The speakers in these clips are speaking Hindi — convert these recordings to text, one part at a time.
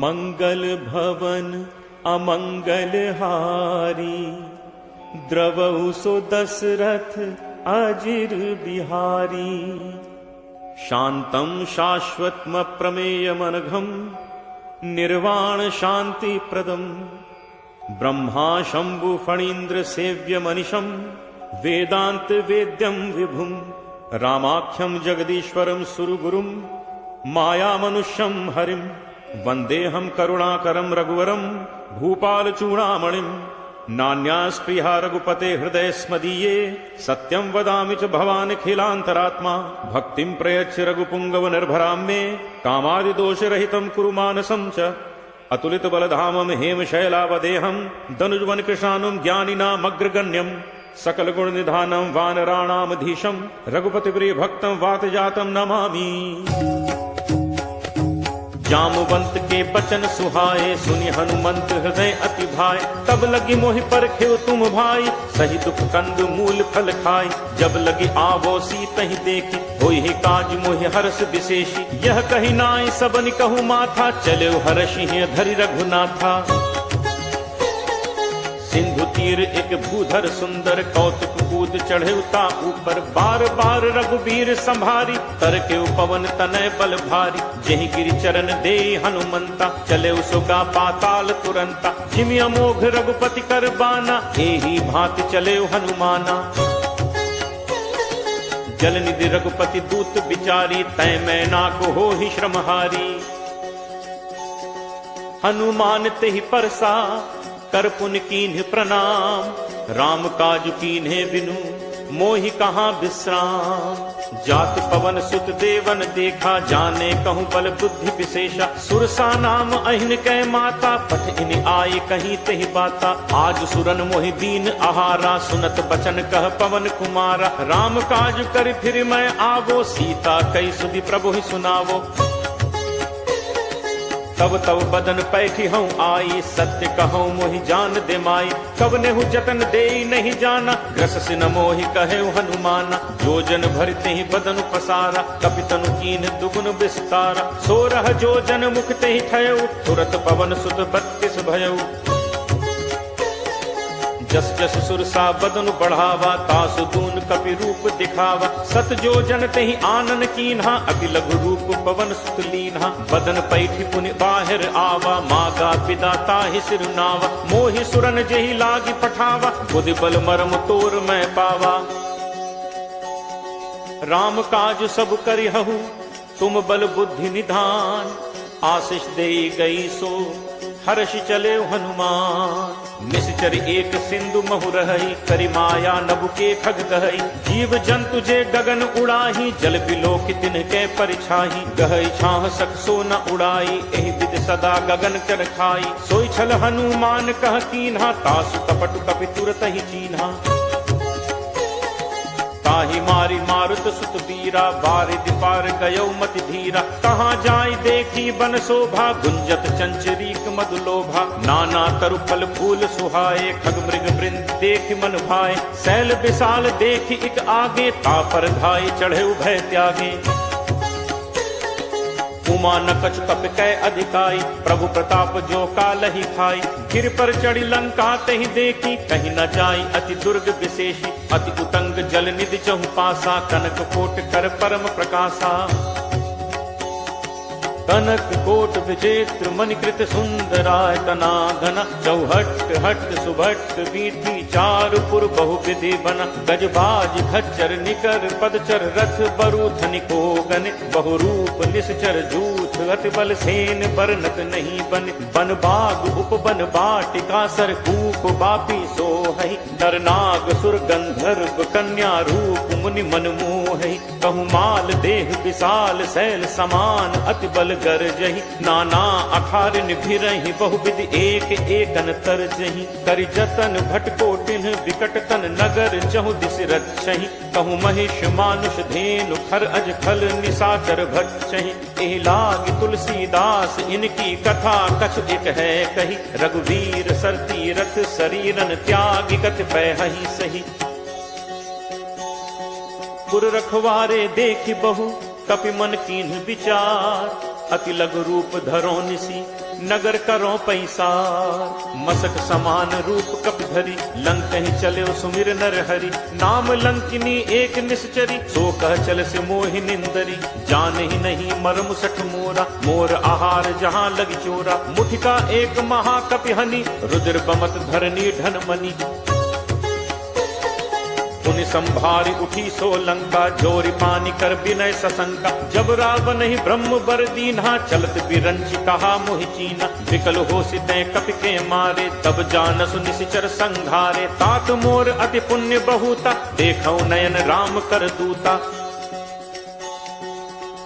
मंगल भवन अमंगल हारी, द्रवहु सो दशरथ अजिर बिहारी। शांतं शाश्वतम प्रमेयमनघम, निर्वाण शांति प्रदम। ब्रह्मा शंभु फणीन्द्र सेव्य मनिषम, वेदांत वेद्यम विभुम। रामाख्यम जगदीश्वरम सुरगुरुम, माया मनुष्यम हरिम। वंदेहम करुणाकरम रघुवरम, भूपाल चूड़ामणिम। नान्यास्पृहा रघुपते हृदय स्मदीये, सत्यं वदामि च भवान् खिलान्तरात्मा। भक्तिं प्रयच्छ रघुपुंगव निर्भरां मे, कामादि दोष रहितं कुरु मानसं च। अतुलित बलधामं हेमशैलावदेहं, दनुजवन कृशानुं ज्ञानिनामग्रगण्यं। सकल गुण निधानं वानराणामधीशं, रघुपति प्रिय भक्तं वातजातं नमामि। जामवंत के बचन सुहाए, सुनि हनुमंत हृदय अति भाए। तब लगी मोहि परखेउ तुम भाई, सही दुख कंद मूल फल खाई। जब लगी आवो सीतहि देखी, होई ही काज मोहि हर्ष विशेषी। यह कही नाई सबनि कहु माथा, चले हर्षि धरि रघुनाथा। सिंधु तीर एक भूधर सुंदर, कौतुक कूद चढ़े ता ऊपर। बार बार रघुबीर संभारी, तर के पवन तनय बल भारी। जेहि गिरि चरण दे हनुमंता, चले उसोगा पाताल तुरंता। जिमि अमोघ रघुपति कर बाना, एही भांति चले हनुमाना। जल निधि रघुपति दूत बिचारी, तय मैना को हो ही श्रमहारी। हनुमान तेहि परसा, कर पुन कीन्ह प्रणाम। राम काज कीन्हे बिनु, मोहि कहाँ विश्राम। जात पवन सुत देवन देखा, जाने कहूँ बल बुद्धि विशेषा। सुरसा नाम अहिन कै माता, पठ इन आए कहीं तेहि बाता। आज सुरन मोहि दीन आहारा, सुनत बचन कह पवन कुमारा। राम काज कर फिर मैं आवो, सीता कई सुधि प्रभु ही सुनावो। तब तब बदन पैठी हूँ आई, सत्य कहूँ मोहि जान दे माई। कब नेहु जतन दे नहीं जाना, ग्रस सिन मोहि कहे हनुमाना। जोजन भरते ही बदन पसारा, कपितनु कीन दुगुन विस्तारा। 16 जोजन मुख ते ही ठयऊ, तुरत पवन सुत 32 भयऊ। जस जस सुरसा बदन बढ़ावा, तासु दून कपि रूप दिखावा। 7 जोजन तेहि आनन कीन्हा, अति लघु रूप पवन सुत लीन्हा। बदन पैठी पुनि बाहिर आवा, मागा पिदा ताहि सिरुनावा। मोहि सुरन जेहि लागी पठावा, बुद्धि बल मरम तोर मैं पावा। राम काज सब करिहु, तुम बल बुद्धि निधान। आशीष देई गई सो, हर्ष चले हनुमान। निश्चर एक सिंधु महु रहई, करि माया नभु के खग कहई। जीव जंतु जे गगन उड़ाही, जल बिलोक तिन के परिछाही। गहई छाह सक सो न उड़ाई, एहि विद सदा गगन कर खाई। सोई छल हनुमान कह कीन्हा, तासु कपट कपि तुरत ही चीन्हा। ताहि मारी मारुत सुत वीरा, बारिद पार गयो मति धीरा। कहाँ जाय देखी बन शोभा, गुंजत चंचरीक मधुलोभा। नाना तरु फल फूल सुहाए, खग मृग वृंद देखि मन भाए। शैल विशाल देखि इक आगे, तापर धाय चढ़े उभय त्यागे। उमा नकच कप कै अधिकाई, प्रभु प्रताप जो कालहि खाई। गिर पर चढ़ी लंका तहि देखी, कहीं न जाई अति दुर्ग विशेषी। अति उतंग जल निधि चहु पासा, कनक कोट कर परम प्रकाशा। कनक कोट विचित्र मणिकृत सुंदराय तना घना। चौहट हट सुभट बीठी, चारुपुर बहु विधि बना। गजबाज खच्चर निकर पदचर, रथ बरूथ निकोगन। बहुरूप निश्चर जूथ, अति बल सेन बरनत नहीं बन। बन बाग उपवन बाटिका, सर कूप बापी सोहई। नर नाग सुर गंधर्व कन्या, रूप मुनि मन मोहई। कहु माल देह विशाल, शैल समान अति बल गरजहि। नाना अखारिन भिरहि, बहुविध एक एकन तरजहि। करि जतन भटकोटिन, विकट तन नगर चहु दिस रक्षहि। कहु महिष मानुष धेनु, खर अज खल निशाचर भक्षहि। एहि लागी तुलसीदास, इनकी कथा कछु एक है कही। रघुवीर सरती रथ, शरीरन त्यागी कत पैहि सही। पुर रखवारे देखी बहु कपि मन कीन्ह विचार। अति लघु रूप धरो निसी नगर करो पैसार। मसक समान रूप कपि धरी लंक ही चले सुमिर नर हरि। नाम लंकिनी एक निश्चरी सो कह चल से मोहि निंदरी। जान ही नहीं मर्म सठ मोरा मोर आहार जहाँ लग चोरा। मुठिका एक महाकपि हनि रुद्र बमत धरनी धन मनी। पुनि संभारी उठी सो लंका जोरी पानी कर विनय सशंका। जब रावण ही ब्रह्म बर दीन्हा चलत बिरंची कहा मोहि चीना। विकल हो सिते कपि के मारे तब जानसु निशिचर संघारे। तात मोर अति पुण्य बहुता देखौ नयन राम कर दूता।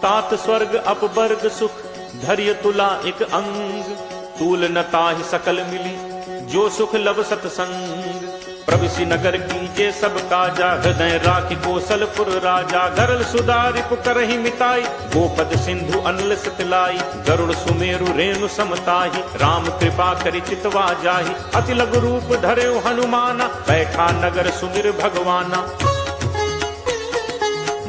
तात स्वर्ग अपवर्ग सुख धैर्य तुला एक अंग। तूल न ताहि सकल मिली जो सुख लब सतसंग। प्रविशि नगर कीजे सब काजा हृदय राखि कौशलपुर राजा। गरल सुधारि पुकरहि मिताई गोपद सिंधु अनल सतलाई। गरुड़ सुमेरु रेणु समताहि राम कृपा करि चितवा जाहि। अति लघु रूप धर्यो हनुमाना बैठा नगर सुमिर भगवाना।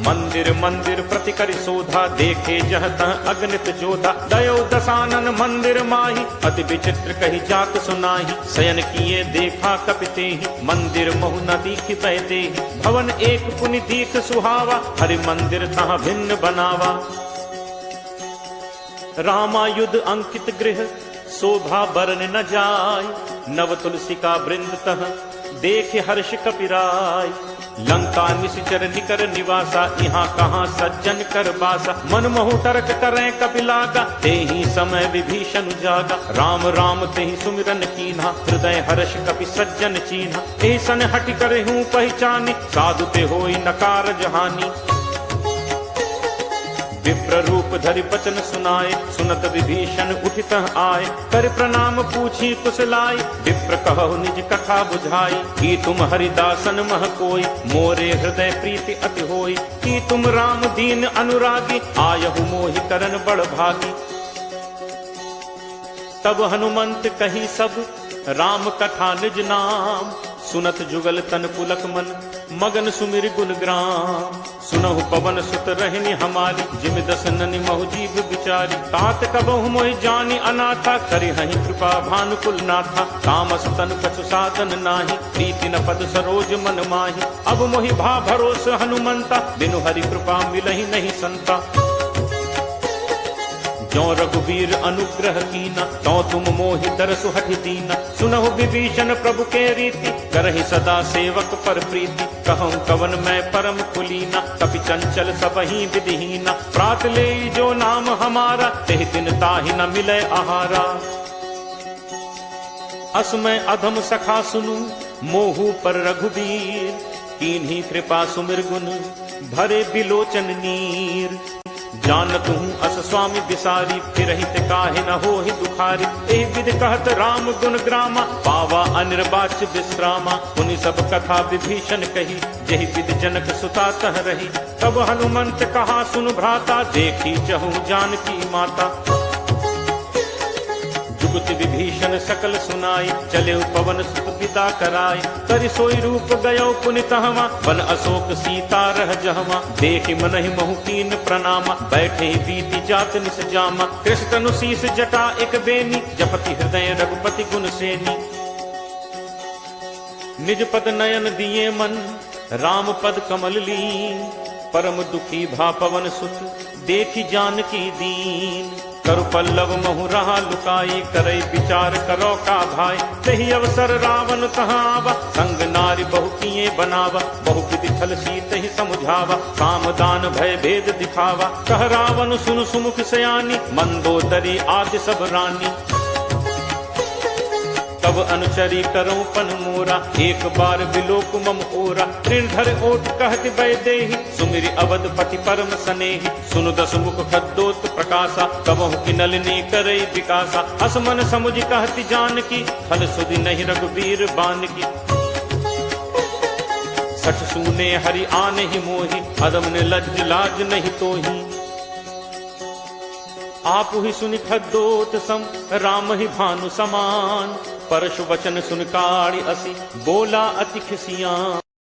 मंदिर मंदिर प्रति करि शोधा देखे जह तह अगणित जोधा। दयो दसानन मंदिर माही अति विचित्र कही जात सुनाही। शयन किए देखा कपिते ही मंदिर महु न दीख बहते ही। भवन एक पुनि दीख सुहावा हरि मंदिर तहाँ भिन्न बनावा। रामायुध अंकित गृह शोभा बरन न जाय। नव तुलसी का वृंद तह देख हर्ष कपिराय। लंका निशिचर निकर निवासा यहाँ कहाँ सज्जन कर बासा। मन महु तर्क करें कपिलागा तेहि समय विभीषण जागा। राम राम तेहि सुमिरन कीन्हा हृदय हर्ष कपि सज्जन चीन्हा। एहि सन हटि करे हूँ पहचानी साधु ते होई नकार जहानी। विप्र रूप धरि बचन सुनाए सुनत विभीषण उठित आए। कर प्रणाम पूछी कुशलाई विप्र कहु निज कथा बुझाई। कि तुम हरिदासन मह कोई मोरे हृदय प्रीति अति होई। कि तुम राम दीन अनुरागी आयहु मोहि करन बड़ भागी। तब हनुमंत कही सब राम कथा निज नाम। सुनत जुगल तन पुलक मन मगन सुमिर गुण ग्राम। सुनहु पवन सुत रहनी हमारी जिम दस ननि महु जीव बिचारी। तात कबहु मोहि जानी अनाथा करि हहि कृपा भानुकुल नाथा। तामस तन कछु साधन नाही प्रीति न पद सरोज मन माही। अब मोहि भा भरोस हनुमंता बिनु हरि कृपा मिलहि नहीं संता। जो रघुवीर अनुग्रह कीना तो तुम मोहि दरसु हठि दीना। सुनहु विभीषण प्रभु के रीति करहि सदा सेवक पर प्रीति। कहूँ कवन मैं परम कुलीना कपि चंचल सबहि विधिहीना। प्रात ले जो नाम हमारा तेहि दिन ताहि न मिले आहारा। असमय अधम सखा सुनु मोहु पर रघुवीर। कीन्ही कृपा सुमिर गुण भरे बिलोचन नीर। जानत हूँ अस स्वामी बिसारी फिरहित काहे न होहि दुखारी। एहि विधि कहत राम गुण ग्रामा पावा अनिर्वाच्य विश्रामा। पुनि सब कथा विभीषण कही जहि विधि जनक सुता तह रही। तब हनुमंत कहा सुन भ्राता देखी चहु जानकी माता। जुगति विभीषण सकल सुनाई चले पवन सुत पिता कराई। करि सोई रूप गयो पुनि तहवा वन अशोक सीता रह जहवा। देखि मनहि महु कीन प्रणामा बैठे बीती जात निस जामा। कृष्ण तनु शीस जटा एक बेनी जपति हृदय रघुपति गुण सेनी। निज पद नयन दिए मन राम पद कमल लीन। परम दुखी भा पवन सुत देखि जानकी दीन। करु पल्लव महु रहा लुकाई करई विचार करो का भाई। तही अवसर रावण कहाँ आवा संग नारी बहु किए बनावा। बहु विधि छल सीत ही समझावा सामदान भय भेद दिखावा। कह रावण सुन सुमुख सयानी मंदोदरी आदि सब रानी। तब अनुचरी करो पन मोरा एक बार बिलोक मम ओरा। निर्धर ओट कहति वैदेही सुमिरि अवधपति परम सनेही। सुनु दस मुख खद्दोत प्रकाशा कबहु की नलिनी करई विकासा। असमन समुझ कहति जानकी फल सुधि नहीं रघुवीर बानकी। सठ सूने हरि आने ही मोही अदम ने लज्ज लाज नहीं तोही। आप ही सुनि खद्दोत सम राम ही भानु समान। परशु वचन सुन काढ़ि असी बोला अति खिसियां।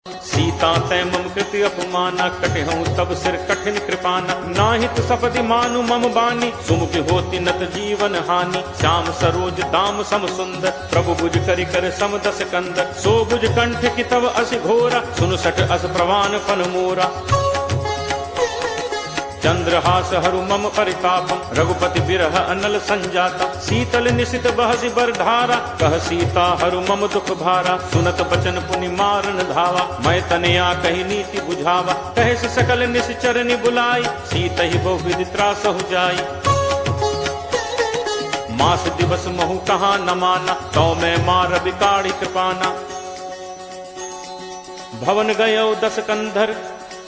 सीता तै मम कृति अपमाना, कटहूँ तब सिर कठिन कृपाना। नाहित सपदि मानु मम बानी, सुमुख होति नत जीवन हानि। श्याम सरोज दाम सम सुंदर, प्रभु भुज करि कर सम दस कंदर। सो भुज कंठ की तब अस घोरा, सुन सट अस प्रवान पन मोरा। चंद्रहास हरु मम परितापम, रघुपति बिरह अनल संजाता। शीतल निशित बहसि बर धारा, कह सीता हरु मम दुख भारा। सुनत बचन पुनि मारन धावा, मैं तनया कही नीति बुझावा। कहे सकल निश्चर नि बुलाई, सीत ही बहुविध त्रासहु जाई। मास दिवस महु कहाँ न माना, तो मैं मार बिकाड़ी कृपाना। भवन गयो दस कंधर,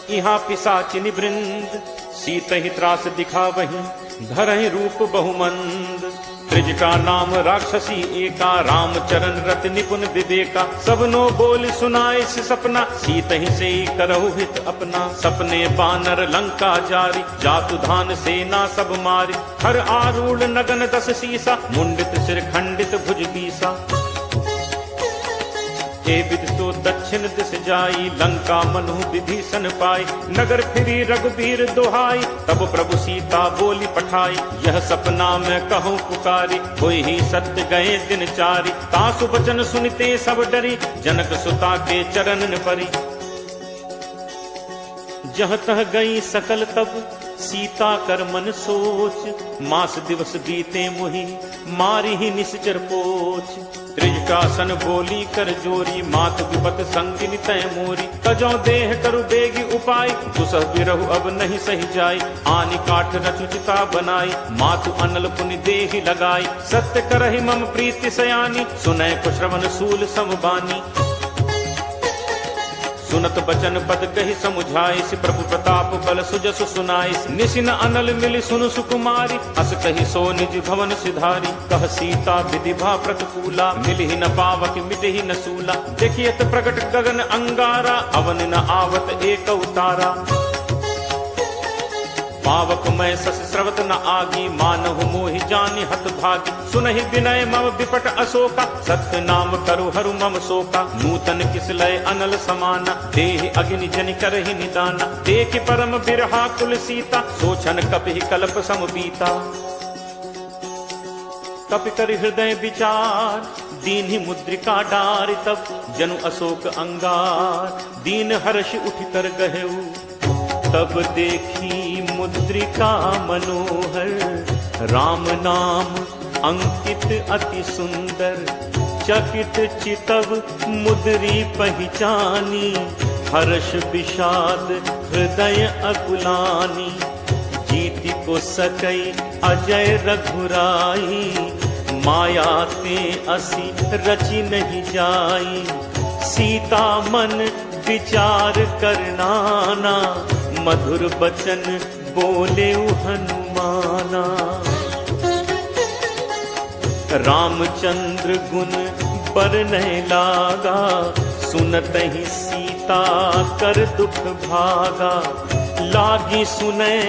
यहाँ पिशाचिनी वृंद। सीत ही त्रास दिखा वहीं, धरहि रूप बहुमंद। त्रिजटा नाम राक्षसी एका, राम चरण रत निपुण विवेका। सबनो बोल सुनाए सपना, सीत ही से करहु हित अपना। सपने बानर लंका जारी, जातु धान सेना सब मारी। हर आरूढ़ नगन दस सीसा, मुंडित सिर खंडित भुज बीसा। हे विद सो दक्षिण दिस जाई, लंका मनु विभीषण पाई। नगर फिरी रघुबीर दोहाई, तब प्रभु सीता बोली पठाई। यह सपना मैं कहूँ पुकारी, होई ही सत्य गए दिन चारी। तासु बचन सुनते सब डरी, जनक सुता के चरणन परी। जह तह गई सकल तब, सीता कर मन सोच। मास दिवस बीते मुहि, मारी ही निश्चर पोच। त्रिजटासन बोली कर जोरी, मात विपत संगिनी तय मोरी। तजौ देह करु बेगी उपाय, दुसह बिरहु अब नहीं सही जाई। आनि काठ रचुचिता बनाई, मातु अनल पुनि देहि लगाई। सत्य करहि मम प्रीति सयानी, सुनय को श्रवण सूल समबानी। सुनत बचन पद कही समुझाइस, प्रभु प्रताप बल सुजसु सुनाइस। निशिन अनल मिलि सुनु सुकुमारी, अस कही सो निज भवन सिधारी। कह सीता विधिभा प्रतिकूला, मिलहि न पावक मिटहि न सूला। देखियत प्रगट गगन अंगारा, अवन न आवत एक उतारा। पावक मैं सस स्रवत न आगी, मानहु मोहि जानि हत भागी। सुनहि विनय मम विपट अशोका, सत्य नाम करु हरु मम शोका। नूतन किसलय अनल समाना, देहि अग्नि जनि करहि निदाना। देखि परम बिरहा कुल सीता, सोचन कपिहि कल्प सम बीता। कपि कर हृदय विचार, दीन्हि मुद्रिका डारि। तब जनु अशोक अंगार, दीन हर्ष उठ कर गहेऊ। तब देखी मुद्रिका मनोहर, राम नाम अंकित अति सुंदर। चकित चितव मुद्री पहचानी, हर्ष विषाद हृदय अकुलानी। जीति को सकई अजय रघुराई, माया ते असी रचि नहीं जाई। सीता मन विचार करनाना, मधुर बचन बोले हनुमाना। रामचंद्र गुण बरनय लागा, सुनत ही सीता कर दुख भागा। लागी सुनय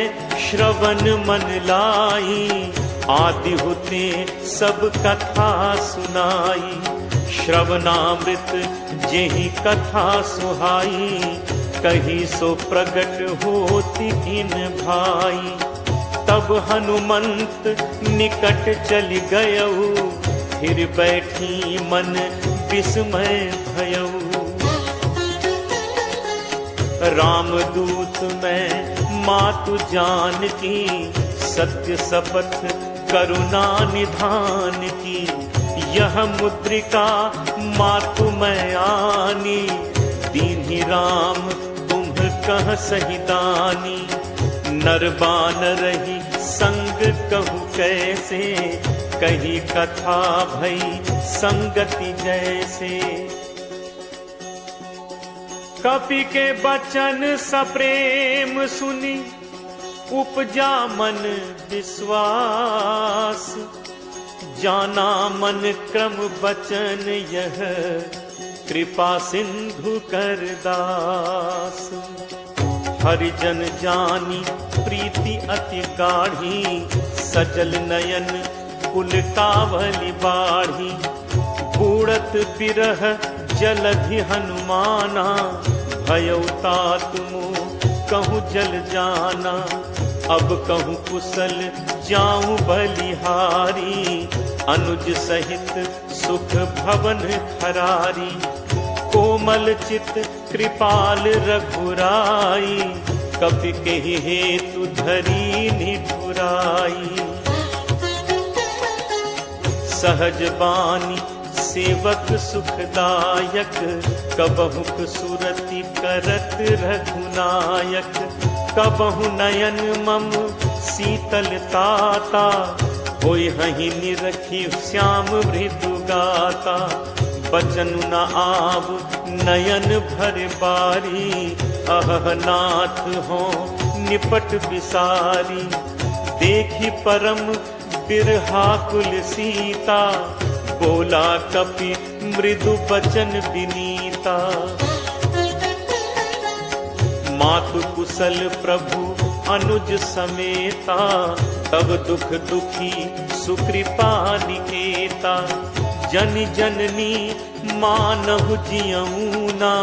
श्रवण मन लाई, आदि होते सब कथा सुनाई। श्रवणामृत जेहि कथा सुहाई, कही सो प्रगट होती इन भाई। तब हनुमंत निकट चली गयऊ, फिर बैठी मन विस्मय भयऊ। रामदूत मैं मातु जानकी, सत्य शपथ करुणा निधान की। यह मुद्रिका मातु मैं आनी, दीन्हि राम तुम कह सहिदानी। नर बानर रही संग कहु कैसे, कही कथा भई संगति जैसे। कपि के बचन सप्रेम सुनी, उपजा मन विश्वास। जाना मन क्रम बचन यह, कृपा सिंधु कर दास। हरिजन जानी प्रीति अति गाढ़ी, सजल नयन कुल कावली बाढ़ी। बूढ़त बिरह जलधि हनुमाना, भयउ तात मोह कहूँ जल जाना, अब कहूँ कुशल जाऊं बलिहारी, अनुज सहित सुख भवन खरारी। कोमल चित कृपाल रघुराई, कपि केहि हेतु धरी निठुराई। सहज बानी सेवक सुखदायक, कबहुक सुरति करत रघुनायक। कबहु नयन मम शीतल ताता, होय हहि निरखी श्याम मृदु गाता। बचन न आव नयन भर बारी, अह नाथ हो निपट बिसारी। देखी परम बिरहा कुल सीता, बोला कपि मृदु बचन विनीता। मातु कुशल प्रभु अनुज समेता, तब दुख दुखी सुकृपा निकेता। जन जननी मानहु जियऊना,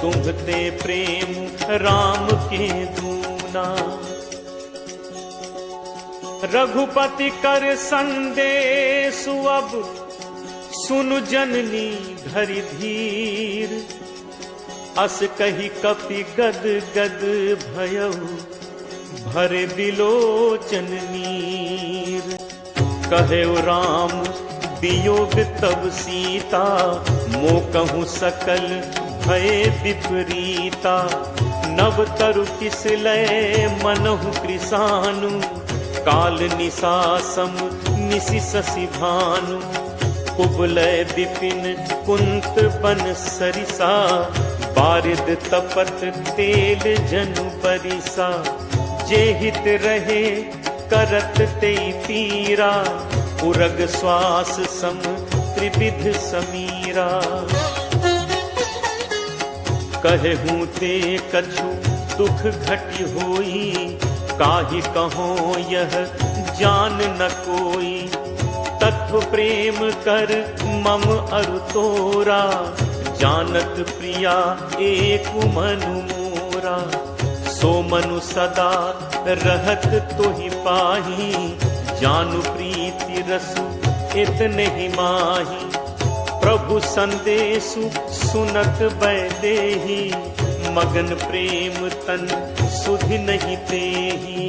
तुम्हते प्रेम राम के दूना। रघुपति कर संदेशु अब, सुनु जननी धरि धीर। अस कही कपि गद गद भयउ, भरे बिलोचन नीर। कहेउ राम वियोग तब सीता, मो कहूँ सकल भय विपरीता। नव तरु किस लय मनहु कृसानु, काल निसासम निसि शशि भानु। कुबलय विपिन कुंत बन सरिसा, बारिद तपत तेल जनु परिसा। जे हित रहे करत ते पीरा, उरग श्वास सम त्रिविध समीरा। कहूँ ते कछु दुख घटि होई, काहि कहो यह जान न कोई। तत्व प्रेम कर मम अरु तोरा, जानत प्रिया एक मनु मोरा। सो मनु सदा रहत तोहि पाही, जानु प्रीति रसु इतने ही माही। प्रभु संदेशु सुनत बैदेही, मगन प्रेम तन सुधि नहीं तेही।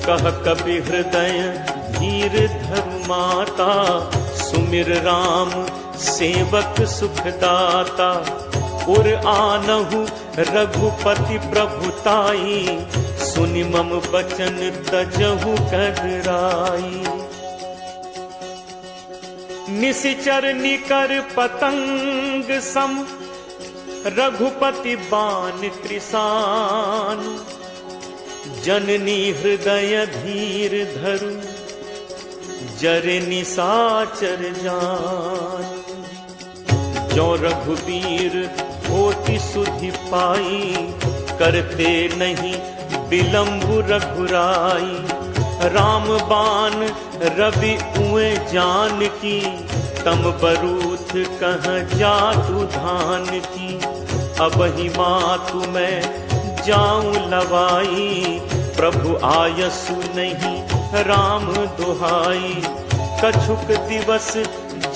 कह कपि हृदय धीर धरु माता, सुमिर राम सेवक सुखदाता। उर आनहु रघुपति प्रभुताई, सुनि मम बचन तजहु कदराई। निशिचर निकर पतंग सम, रघुपति बान कृसान। जननी हृदय धीर धरु, जरे निशाचर जान। जो रघुबीर होति सुधि पाई, करते नहीं विलंब रघुराई। राम बाण रवि उए जान की, तम बरूथ कह जातु धान की। अब ही मातु मैं जाऊं लवाई, प्रभु आयसु नहीं राम दुहाई। कछुक दिवस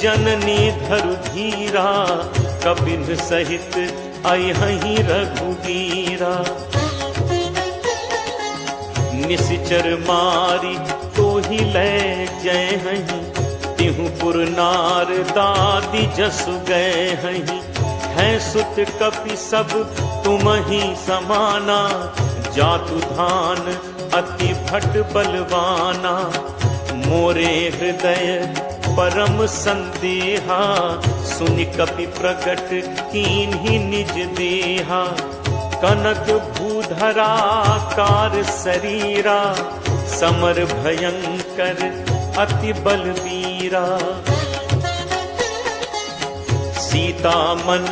जननी धरु धीरा, कपिन सहित अयहि रघुबीरा। निशिचर मारी तो ही लय जय हहीं, तिहु पुर नार दादी जसु गए हहीं। हैं सुत कपि सब तुम ही समाना, जातु धान अति भट बलवाना। मोरे हृदय परम संदेहा, सुनि कपि प्रगट कीन्ही निज देहा। कनक भूधरा कार शरीरा, समर भयंकर अति बलवीरा। सीता मन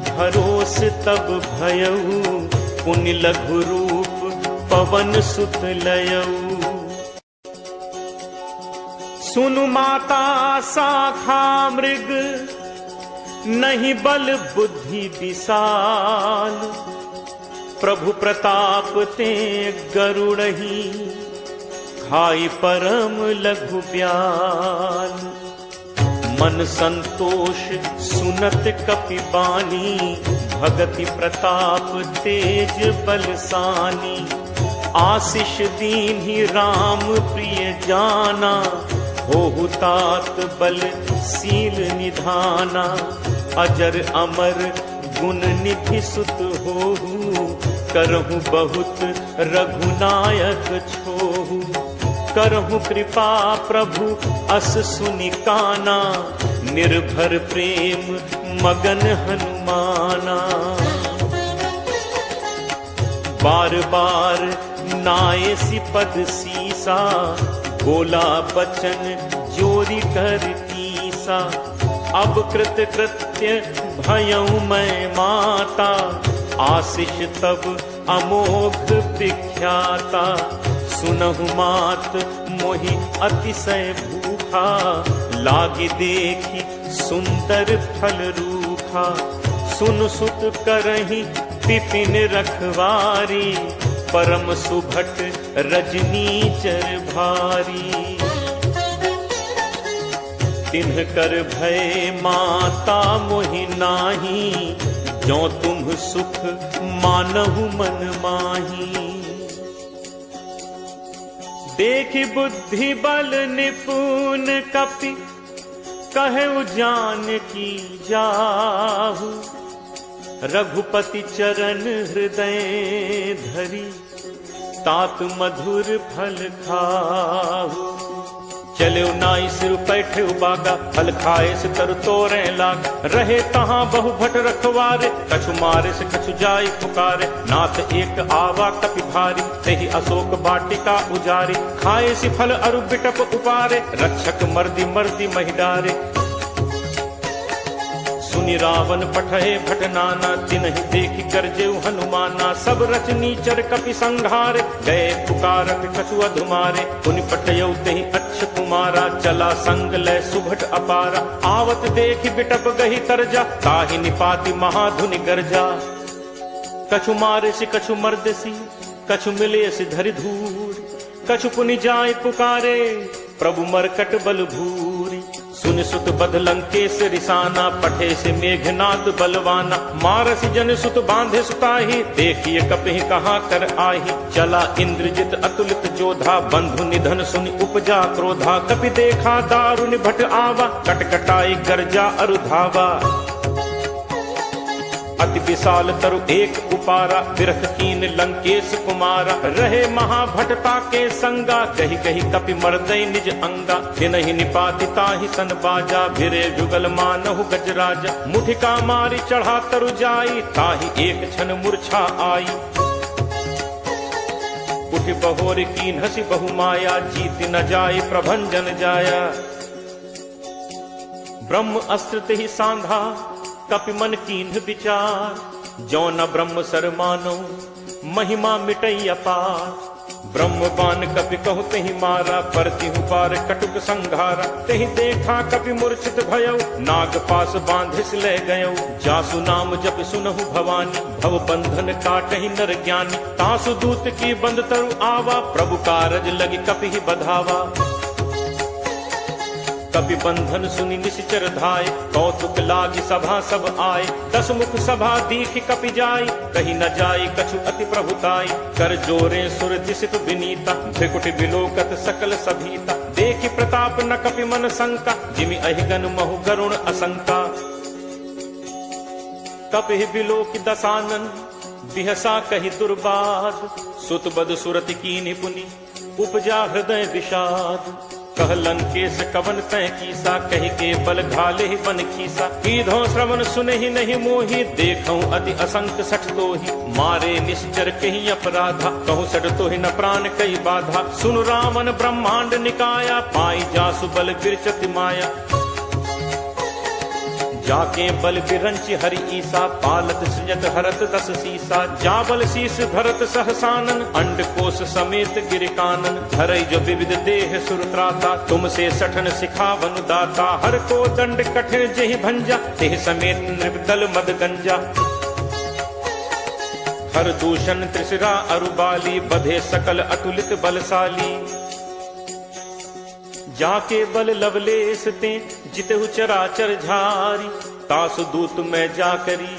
भरोस तब भयऊ, पुनि लघु रूप पवन सुत लयऊ। सुनु माता शाखा मृग, नहीं बल बुद्धि विशाल, प्रभु प्रताप ते गरुड़ही, खाई परम लघु ब्याल। मन संतोष सुनत कपि बानी, भगति प्रताप तेज बलसानी। आशीष दीन्हि राम प्रिय जाना, होहु तात बल सील निधाना। अजर अमर गुण निधि सुत होहु, करहु बहुत रघुनायक छोहु। करहु कृपा प्रभु अस सुनि काना, निर्भर प्रेम मगन हनुमाना। बार बार नायसी पद सीसा, बोला बचन जोरी कर तीसा। अब कृत कृत्य भयउ मैं माता, आशीष तब अमोघ विख्याता। सुनहु मात मोहि अतिशय भूखा, लागी देखी सुंदर फल रूखा। सुन सुत करहि विपिन रखवारी, परम सुभट रजनीचर भारी। तिन्ह कर भय माता मोहि नाही, जो तुम सुख मानहु मन माही। देखि बुद्धि बल निपुण कपि, कहु जानकी जाहु। रघुपति चरण हृदय धरि, तात मधुर फल खाहु। चले नाई सिर पैठे बागा, फल खाए से तरु तोरे लाग। रहे तहां बहु भट रखवारे, कछु मारे से कछु जाई पुकारे। नाथ एक आवा कपि भारी, तेहि अशोक वाटिका उजारी। खाए से फल अरु बिटप उपारे, रक्षक मर्दी मर्दी महिडारे। सुनि रावण पठे भट नाना, तिन्हि देखि गरजेउ हनुमाना। सब रचनीचर कपि संघारे, गए पुकारत कछु अधुमारे। पुनि पटयउ तेहि अच्छ कुमारा, चला संग लय सुभट अपारा। आवत देखि बिटप गही तरजा, ताहि निपाति महाधुनि गर्जा। कछु मारे से कछु मर्दसी, कछु मिले से धरि धूर। कछु पुनि जाय पुकारे, प्रभु मरकट बल भूरी। सुन सुत बध लंकेश रिसाना, पठे से मेघनाद बलवाना। मारस जन सुत बांधे सुताही, देखिए कपि कहाँ कर आही। चला इंद्रजित अतुलित जोधा, बंधु निधन सुनि उपजा क्रोधा। कपि देखा दारुनि भट आवा, कटकटाई गर्जा अरु धावा। अति विशाल तरु एक उपारा, बिरख कीन लंकेश कुमारा। रहे महाभटता के संगा, कही कही कपि मर्दई निज अंगा। तिनहि निपाति ताहि सन बाजा, भिरे जुगल मानहु गजराजा। मुठिका मारी चढ़ा तरु जाई, ताहि एक क्षण मूर्छा आई। उठि बहोर कीन हसी बहु माया, जीत न जाय प्रभंजन जाया। ब्रह्म अस्त्र तेहि सांधा, कपि मन कीन्ह विचार। जो न ब्रह्म सर मानो, महिमा मिटई अपार। ब्रह्म बान कपि कहु तेहि मारा, परतिहु पार कटुक संघारा। तेहि देखा कपि मूर्छित भयउ, नाग पास बांधिस ले गयउ। जासु नाम जप सुनहु भवानी, भव बंधन काटहि नर ज्ञानी। तासु दूत की बंद तरु आवा, प्रभु कारज लगी कपि बधावा। कपि बंधन सुनि निश्चर धाय, कौतुक लागी सभा सब आए। दस मुख सभा दीख कपि जाय, कहीं न जाय कछु अति प्रभुताई। कर जोरे सुर दिसित विनीता, भ्रिकुटि बिलोकत सकल सभीता। देखि प्रताप न कपि मन शंका, जिमि अहिगन महु गरुण असंका। कपि बिलोकि दसानन, बिहसा कहि दुर्बाद। सुत बद सुरति कीन्हि पुनि, उपजा हृदय विषाद। कह लंकेश कवन तय कीसा, कहि के बल घाले ही बन खीसा। कीधो श्रवण सुनहि नहीं मोहि, देखऊं अति असंक सठ तोहि। मारे निश्चर कहि अपराधा, कहूँ सठ तोहि न प्राण कई बाधा। सुन रावण ब्रह्मांड निकाया, पाई जासु बल बिरचति माया। जाके बल बिरंच हरि ईसा, पालत सृजत हरत दस सीसा। जाबल शीस धरत सहसानन, अंड कोश समेत गिर कानन। धरई जो विविध देह सुरत्राता, तुमसे सठन सिखावन दाता। हर को दंड कठिन जेहि भंजा, तेह समेत नृपदल मद गंजा। हर दूषण त्रिशिरा अरुबाली, बधे सकल अतुलित बलशाली। जाके बल लवलेस ते जितहु चराचर झारी। तासु दूत मैं जाकरी,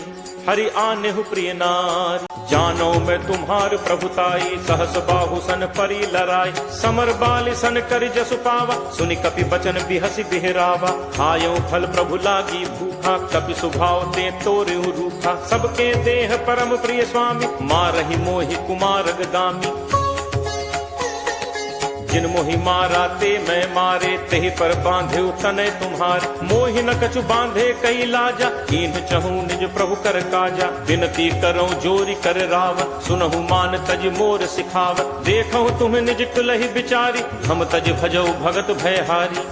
हरि आनेहु प्रिय नारी। जानो मैं तुम्हार प्रभुताई, सहस बाहु सन परी लराई। समर बाल सन कर जसु पावा, सुनि कपि बचन बिहसि बिहरावा। खायो फल प्रभु लागी भूखा, कपि सुभाव ते तोरेउ रूखा। सबके देह परम प्रिय स्वामी, मारहि मोहि कुमारग गामी। जिन मोहि मारा ते मैं मारे, तेहि पर बांधे तनय तुम्हार। मोहि न कछु बांधे कई लाजा, कीन्ह चहु निज प्रभु कर काजा। विनती करो जोरी कर राव, सुनहु मान तज मोर सिखाव। देखहु तुम निज कुलहि बिचारी, हम तज भजौ भगत भयहारी।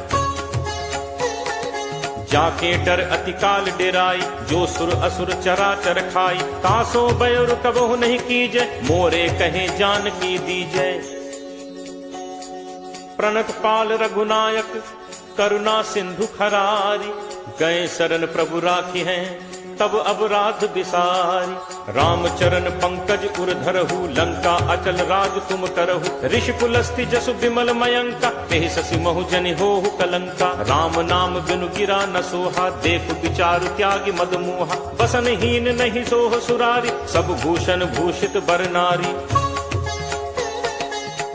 जाके डर अति काल डेराई, जो सुर असुर चराचर खाई। तासो बयरु कबहु नहीं कीजय, मोरे कहे जान की दीजय। प्रणत पाल रघुनायक, करुणा सिंधु खरारी। गए शरण प्रभु राखी हैं, तब अपराध बिसारी। राम चरण पंकज उर धरहु, लंका अचल राज तुम करहु। ऋषि पुलस्ति जसु विमल मयंका, तेहि शशि महु जनि होहु कलंका। राम नाम बिनु गिरा न सोहा, देख विचारु त्यागी मद मोहा। बसन हीन नहीं सोह सुरारी, सब भूषण भूषित बर नारी।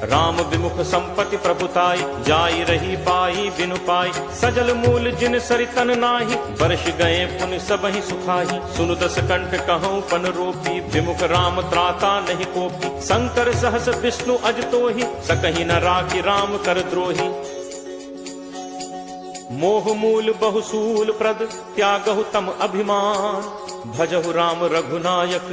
राम विमुख संपत्ति प्रभुताई, जाई रही पाई बिनु पाई। सजल मूल जिन सरितन नाही, वर्ष गए पुनि सबहि सुखाही। सुनु दस कंठ कहूँ पन रोपी, विमुख राम त्राता नहीं कोपी। शंकर सहस विष्णु अज तोहि, सकहि न राखी राम कर द्रोही। मोह मूल बहुसूल प्रद, त्यागहु तम अभिमान। भजहु राम रघुनायक,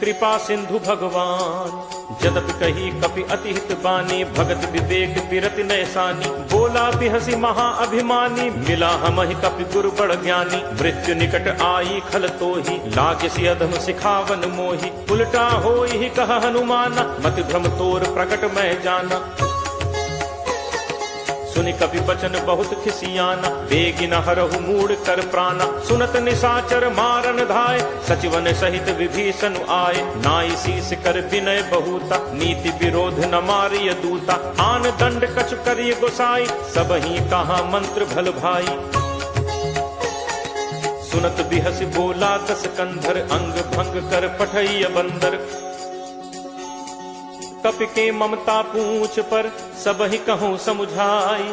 कृपा सिंधु भगवान। जदपि कही कपि अति हित बानी, भगत विवेक बिरति नैसानी। बोला बिहसी महा अभिमानी, मिला हमहि कपि गुरु बड़ ज्ञानी। मृत्यु निकट आई खल तोहि, लागे अधम सिखावन मोहि। उल्टा होई कह हनुमाना, मति भ्रम तोर प्रकट मैं जाना। सुनि कपि बचन बहुत खिसियाना, बेगिन हरहु मूढ़ कर प्राणा। सुनत निशाचर मारन धाय, सचिवन सहित विभीषण आए। नाई शीस कर विनय बहुता, नीति विरोध न मारिय दूता। आन दंड कछु करिय गोसाई, सबहि कहा मंत्र भल भाई। सुनत बिहस बोला दस कंधर, अंग भंग कर पठैय बंदर। कपि के ममता पूछ पर, सबहि कहूँ समुझाई।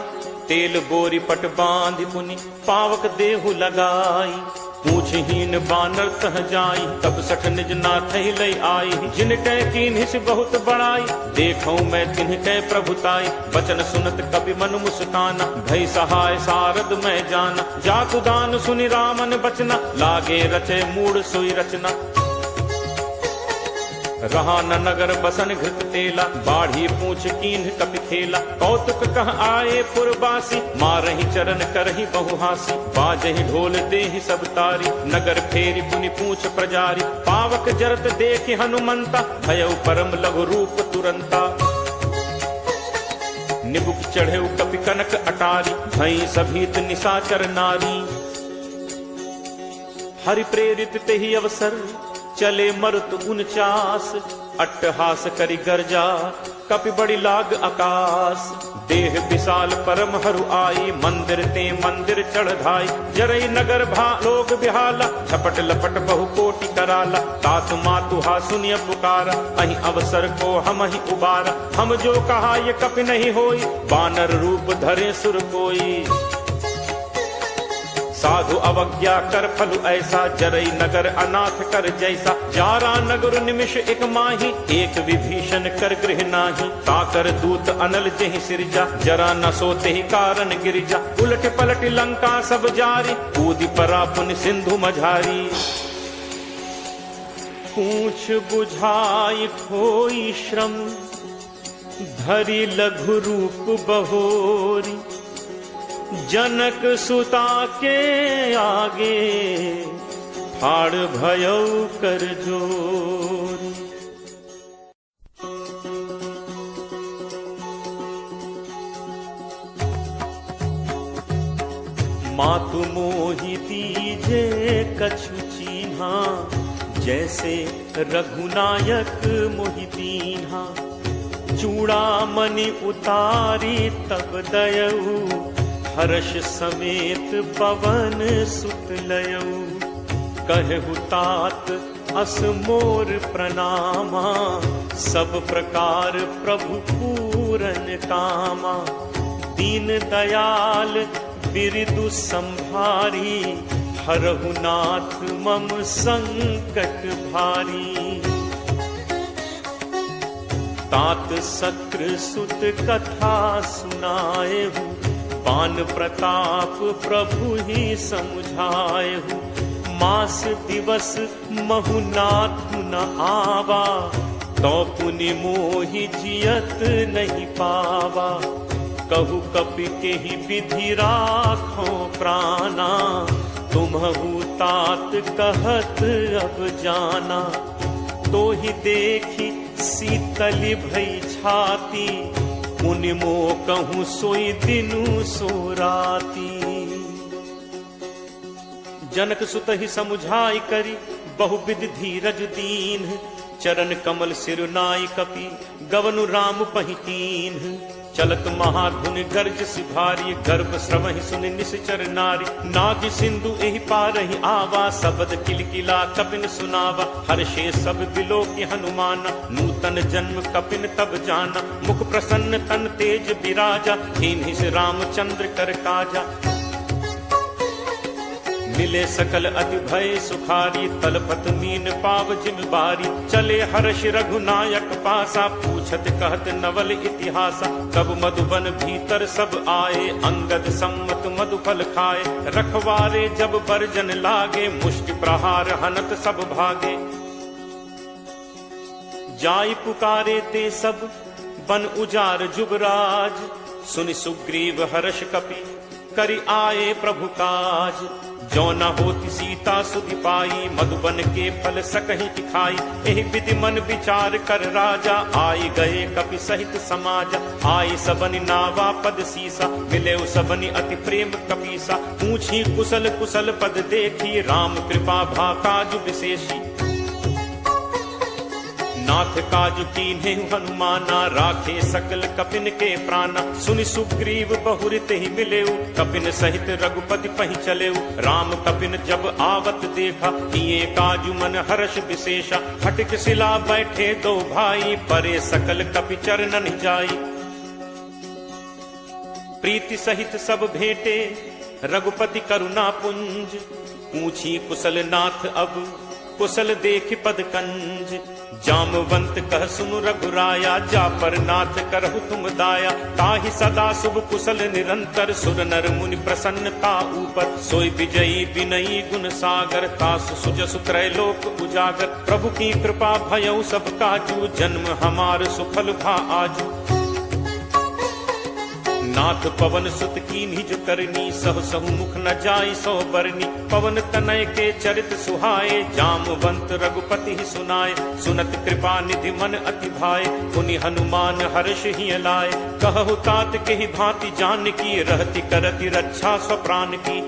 तेल बोरी पट बांधि पुनि, पावक देहु लगाई। पूछहीन बानर तह जाई, तब सठ निज नाथ लई आई। जिन कै कीन्हिस बहुत बड़ाई, देखऊं मैं तिन्ह कै प्रभुताई। बचन सुनत कपि मन मुस्काना, भई सहाय सारद मैं जाना। जातु दान सुनि रामन बचना, लागे रचे मूढ़ सोई रचना। रहा न नगर बसन घृत तेला, बाढ़ी पूछ कीन्ह कपि खेला। कौतुक कह आए पुरबासी, मारहि चरण करहि बहुहासी। बाजहि ढोल देहि सब तारी, नगर फेरि पुनि पूछ प्रजारी। पावक जरत देखि हनुमंता, भयउ परम लघु रूप तुरंता। निबुक चढ़ेउ कपि कनक अटारी, भई सभीत निशाचर नारी। हरि प्रेरित तेहि अवसर, चले मरुत 49। अट्टहास करि गर्जा, कपि बड़ी लाग आकाश। देह विशाल परम हरु आई, मंदिर ते मंदिर चढ़ धाई। जरई नगर भा लोग बिहाला, झपट लपट बहु कोटि कराला। तातु मातु हा सुनिय पुकारा, अहि अवसर को हम ही उबारा। हम जो कहा ये कपि नहीं होई, बानर रूप धरे सुर कोई। साधु अवज्ञा कर फलु ऐसा, जरई नगर अनाथ कर जैसा। जारा नगर निमिष एक माही, एक विभीषण कर गृह नाही। ताकर दूत अनल जेहि सिरजा, जरा न सोते ही कारण गिरिजा। उलट पलट लंका सब जारी, कूदि परा पुनि सिंधु मझारी। पूछ बुझाई खोई श्रम, धरि लघु रूप बहोरी। जनक सुता के आगे ठाड़ भयउ कर जोर। मातु मोहि दीजे कछु चीन्हा, जैसे रघुनायक मोहि दीन्हा। चूड़ामणि उतारी तब दयऊ, हर्ष समेत पवन सुत लयऊ। कहु तात अस मोर प्रणामा, सब प्रकार प्रभु पूरन कामा। दीन दयाल बिरदु संभारी, हरहु नाथ मम संकट भारी। तात सक्र सुत कथा सुनाएहु, पान प्रताप प्रभु ही समुझाएहु। मास दिवस महु नाथ न आवा, तो पुनि मोहि जियत नहीं पावा। कहु कपि के ही विधि राखो प्राणा, तुम्हु तात कहत अब जाना। तो ही देखी शीतल भई छाती, मुनि मो कहूँ सोई दिनु सो राती। जनक सुत ही समुझाई करी, बहुविध धीरज दीन। चरण कमल सिर नाई कपि, गवनु राम पहितीन। चलत महाधुनि गर्ज सिभारी, गर्भ श्रवहि सुनि निश्चर नारी। नाग सिंधु एहि पारहि आवा, शब्द किलकिला कपिन सुनावा। हर्षे सब बिलोकि हनुमाना, नूतन जन्म कपिन तब जाना। मुख प्रसन्न तन तेज विराजा, हीन से रामचंद्र कर काजा। मिले सकल अति भय सुखारी, तलपत मीन पाव जिम बारी। चले हर्ष रघुनायक पासा, पूछत कहत नवल इतिहासा। कब मधुबन भीतर सब आए, अंगद सम्मत मधुफल खाए। रखवारे जब बरजन लागे, मुष्टि प्रहार हनत सब भागे। जाई पुकारे ते सब बन उजार जुगराज, सुनि सुग्रीव हर्ष कपि करि आए प्रभु काज। जो न होती सीता सुधि पाई, मधुबन के फल सकहि खाई। एहि विधि मन विचार कर राजा, आई गए कपि सहित समाजा। आई सबनि नावा पद सीसा, मिले सबनि अति प्रेम कपीसा। पूछी कुशल कुशल पद देखी, राम कृपा भा काजु विशेषी। नाथ काजु कीन्हे हनुमाना, राखे सकल कपिन के प्राणा। सुनि सुग्रीव बहुरित ही मिलेऊ, कपिन सहित रघुपति पहि चलेऊ। राम कपिन जब आवत देखा, किए काजु मन हर्ष विशेषा। हटिक शिला बैठे दो भाई, परे सकल कपि चरणन जाई। प्रीति सहित सब भेंटे, रघुपति करुणा पुंज। पूछी कुशल नाथ अब, कुशल देख पद कंज। जामवंत कह सुनु रघुराया, जा पर नाथ करहु तुम दाया। ताहि सदा शुभ कुशल निरंतर, सुर नर मुनि प्रसन्नता ऊपर। सोई विजयी विनयी गुण सागर, तासु सुजसु त्रैलोक उजागर। प्रभु की कृपा भयउ सब काजू, जन्म हमार सुफल भा आजू। नाथ पवन सुत की निज करनी, सह सहु मुख न जाई सो बरनी। पवन तनय के चरित सुहाए, जामवंत रघुपति ही सुनाए। सुनत कृपा निधि मन अति भाए, पुनि हनुमान हर्ष ही लाए। कहु तात के ही भांति जान की, रहति करति रक्षा स्वप्राण की।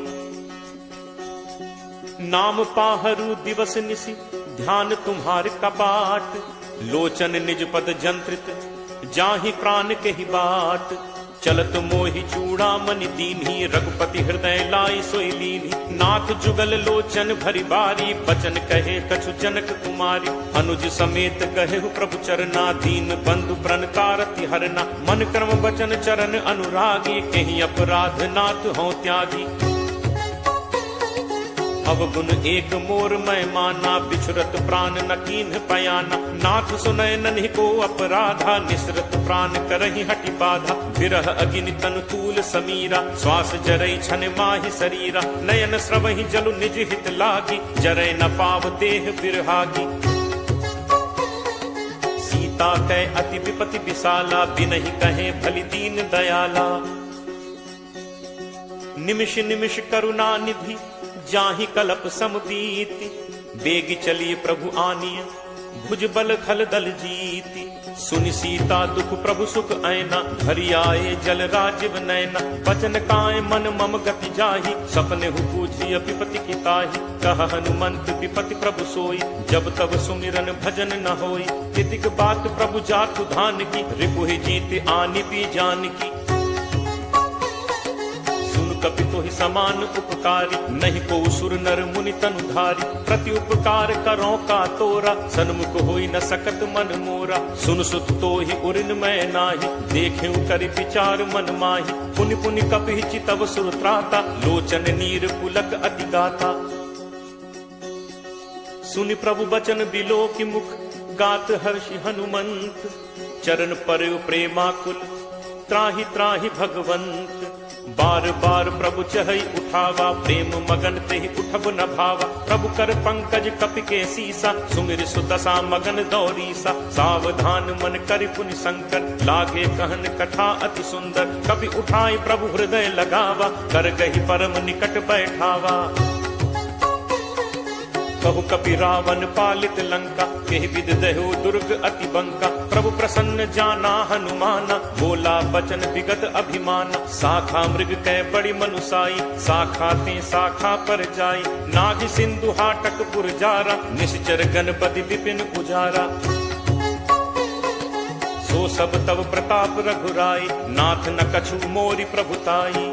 नाम पाहरु दिवस निशि, ध्यान तुम्हार कपाट। लोचन निज पद जंत्रित, जाहि प्राण के ही बाट। चलत मोहि चूड़ामणि दीन्ही, रघुपति हृदय लाई सोई लीन्ही। नाथ जुगल लोचन भरी बारी, बचन कहे कछु जनक कुमारी। अनुज समेत कहेहु प्रभु चरना, दीन बंधु प्रण कारति हरना। मन क्रम बचन चरण अनुरागी, कहीं अपराध नाथ हो त्यागी। अवगुण एक मोर मैं माना, बिछुरत प्राण न कीन्ह पयाना। नाथ सुनय नन्हि को अपराधा, निसरत प्राण करहि हटि बाधा। विरह अगिनि तनु तूल समीरा, श्वास जरई छन माहि शरीरा। नयन स्रवहि जलु निज हित लागी, जरय न पाव देह बिरहागी। सीता कै अति विपति विशाला, बिनहि कहे भलि दीन दयाला। निमिष निमिष करुणा निधि जाहि कलप समबीति, बेगी चलिए प्रभु आनिय भुज बल खल दल जीति। सुनि सीता दुख प्रभु सुख ऐना, हरि आए जल राजीव नैना। बचन काय मन मम गति जाहि, सपने हु पूजिय विपति की ताहि। कह हनुमंत विपति प्रभु सोई, जब तब सुमिरन भजन न होई। तितिक बात प्रभु जातु धान की, रिपुहि जीत आनि भी जान की। कपि तोहि समान उपकारी, नहीं को सुर नर मुनि तनुधारी। प्रति उपकार करो का तोरा, सन्मुख होई न सकत मन मोरा। सुन सुत तोहि उरिन मैं नाही, देखेउ करि विचार मन माही। पुनि पुनि कपि चितव सुर त्राता, लोचन नीर पुलक अति गाता। सुनि प्रभु बचन बिलो की मुख, गात हर्षि हनुमंत। चरण पर प्रेमाकुल, त्राहि त्राहि भगवंत। बार बार प्रभु चहई उठावा, प्रेम मगन तेहि उठब न भावा। प्रभु कर पंकज कपि के सीसा, सुमिर सुदशा मगन दौरीसा। सावधान मन करि पुनि शंकर, लागे कहन कथा अति सुंदर। कपि उठाई प्रभु हृदय लगावा, कर गही परम निकट बैठावा। कहु कपि रावण पालित लंका, केहि विध दहु दुर्ग अति बंका। प्रभु प्रसन्न जाना हनुमाना, बोला बचन विगत अभिमाना। शाखा मृग कै बड़ी मनुसाई, शाखा ते शाखा पर जाई। नाग सिंधु हाटक पुर जारा, निश्चर गणपति विपिन उजारा। सो सब तब प्रताप रघुराई, नाथ न कछु मोरि प्रभुताई।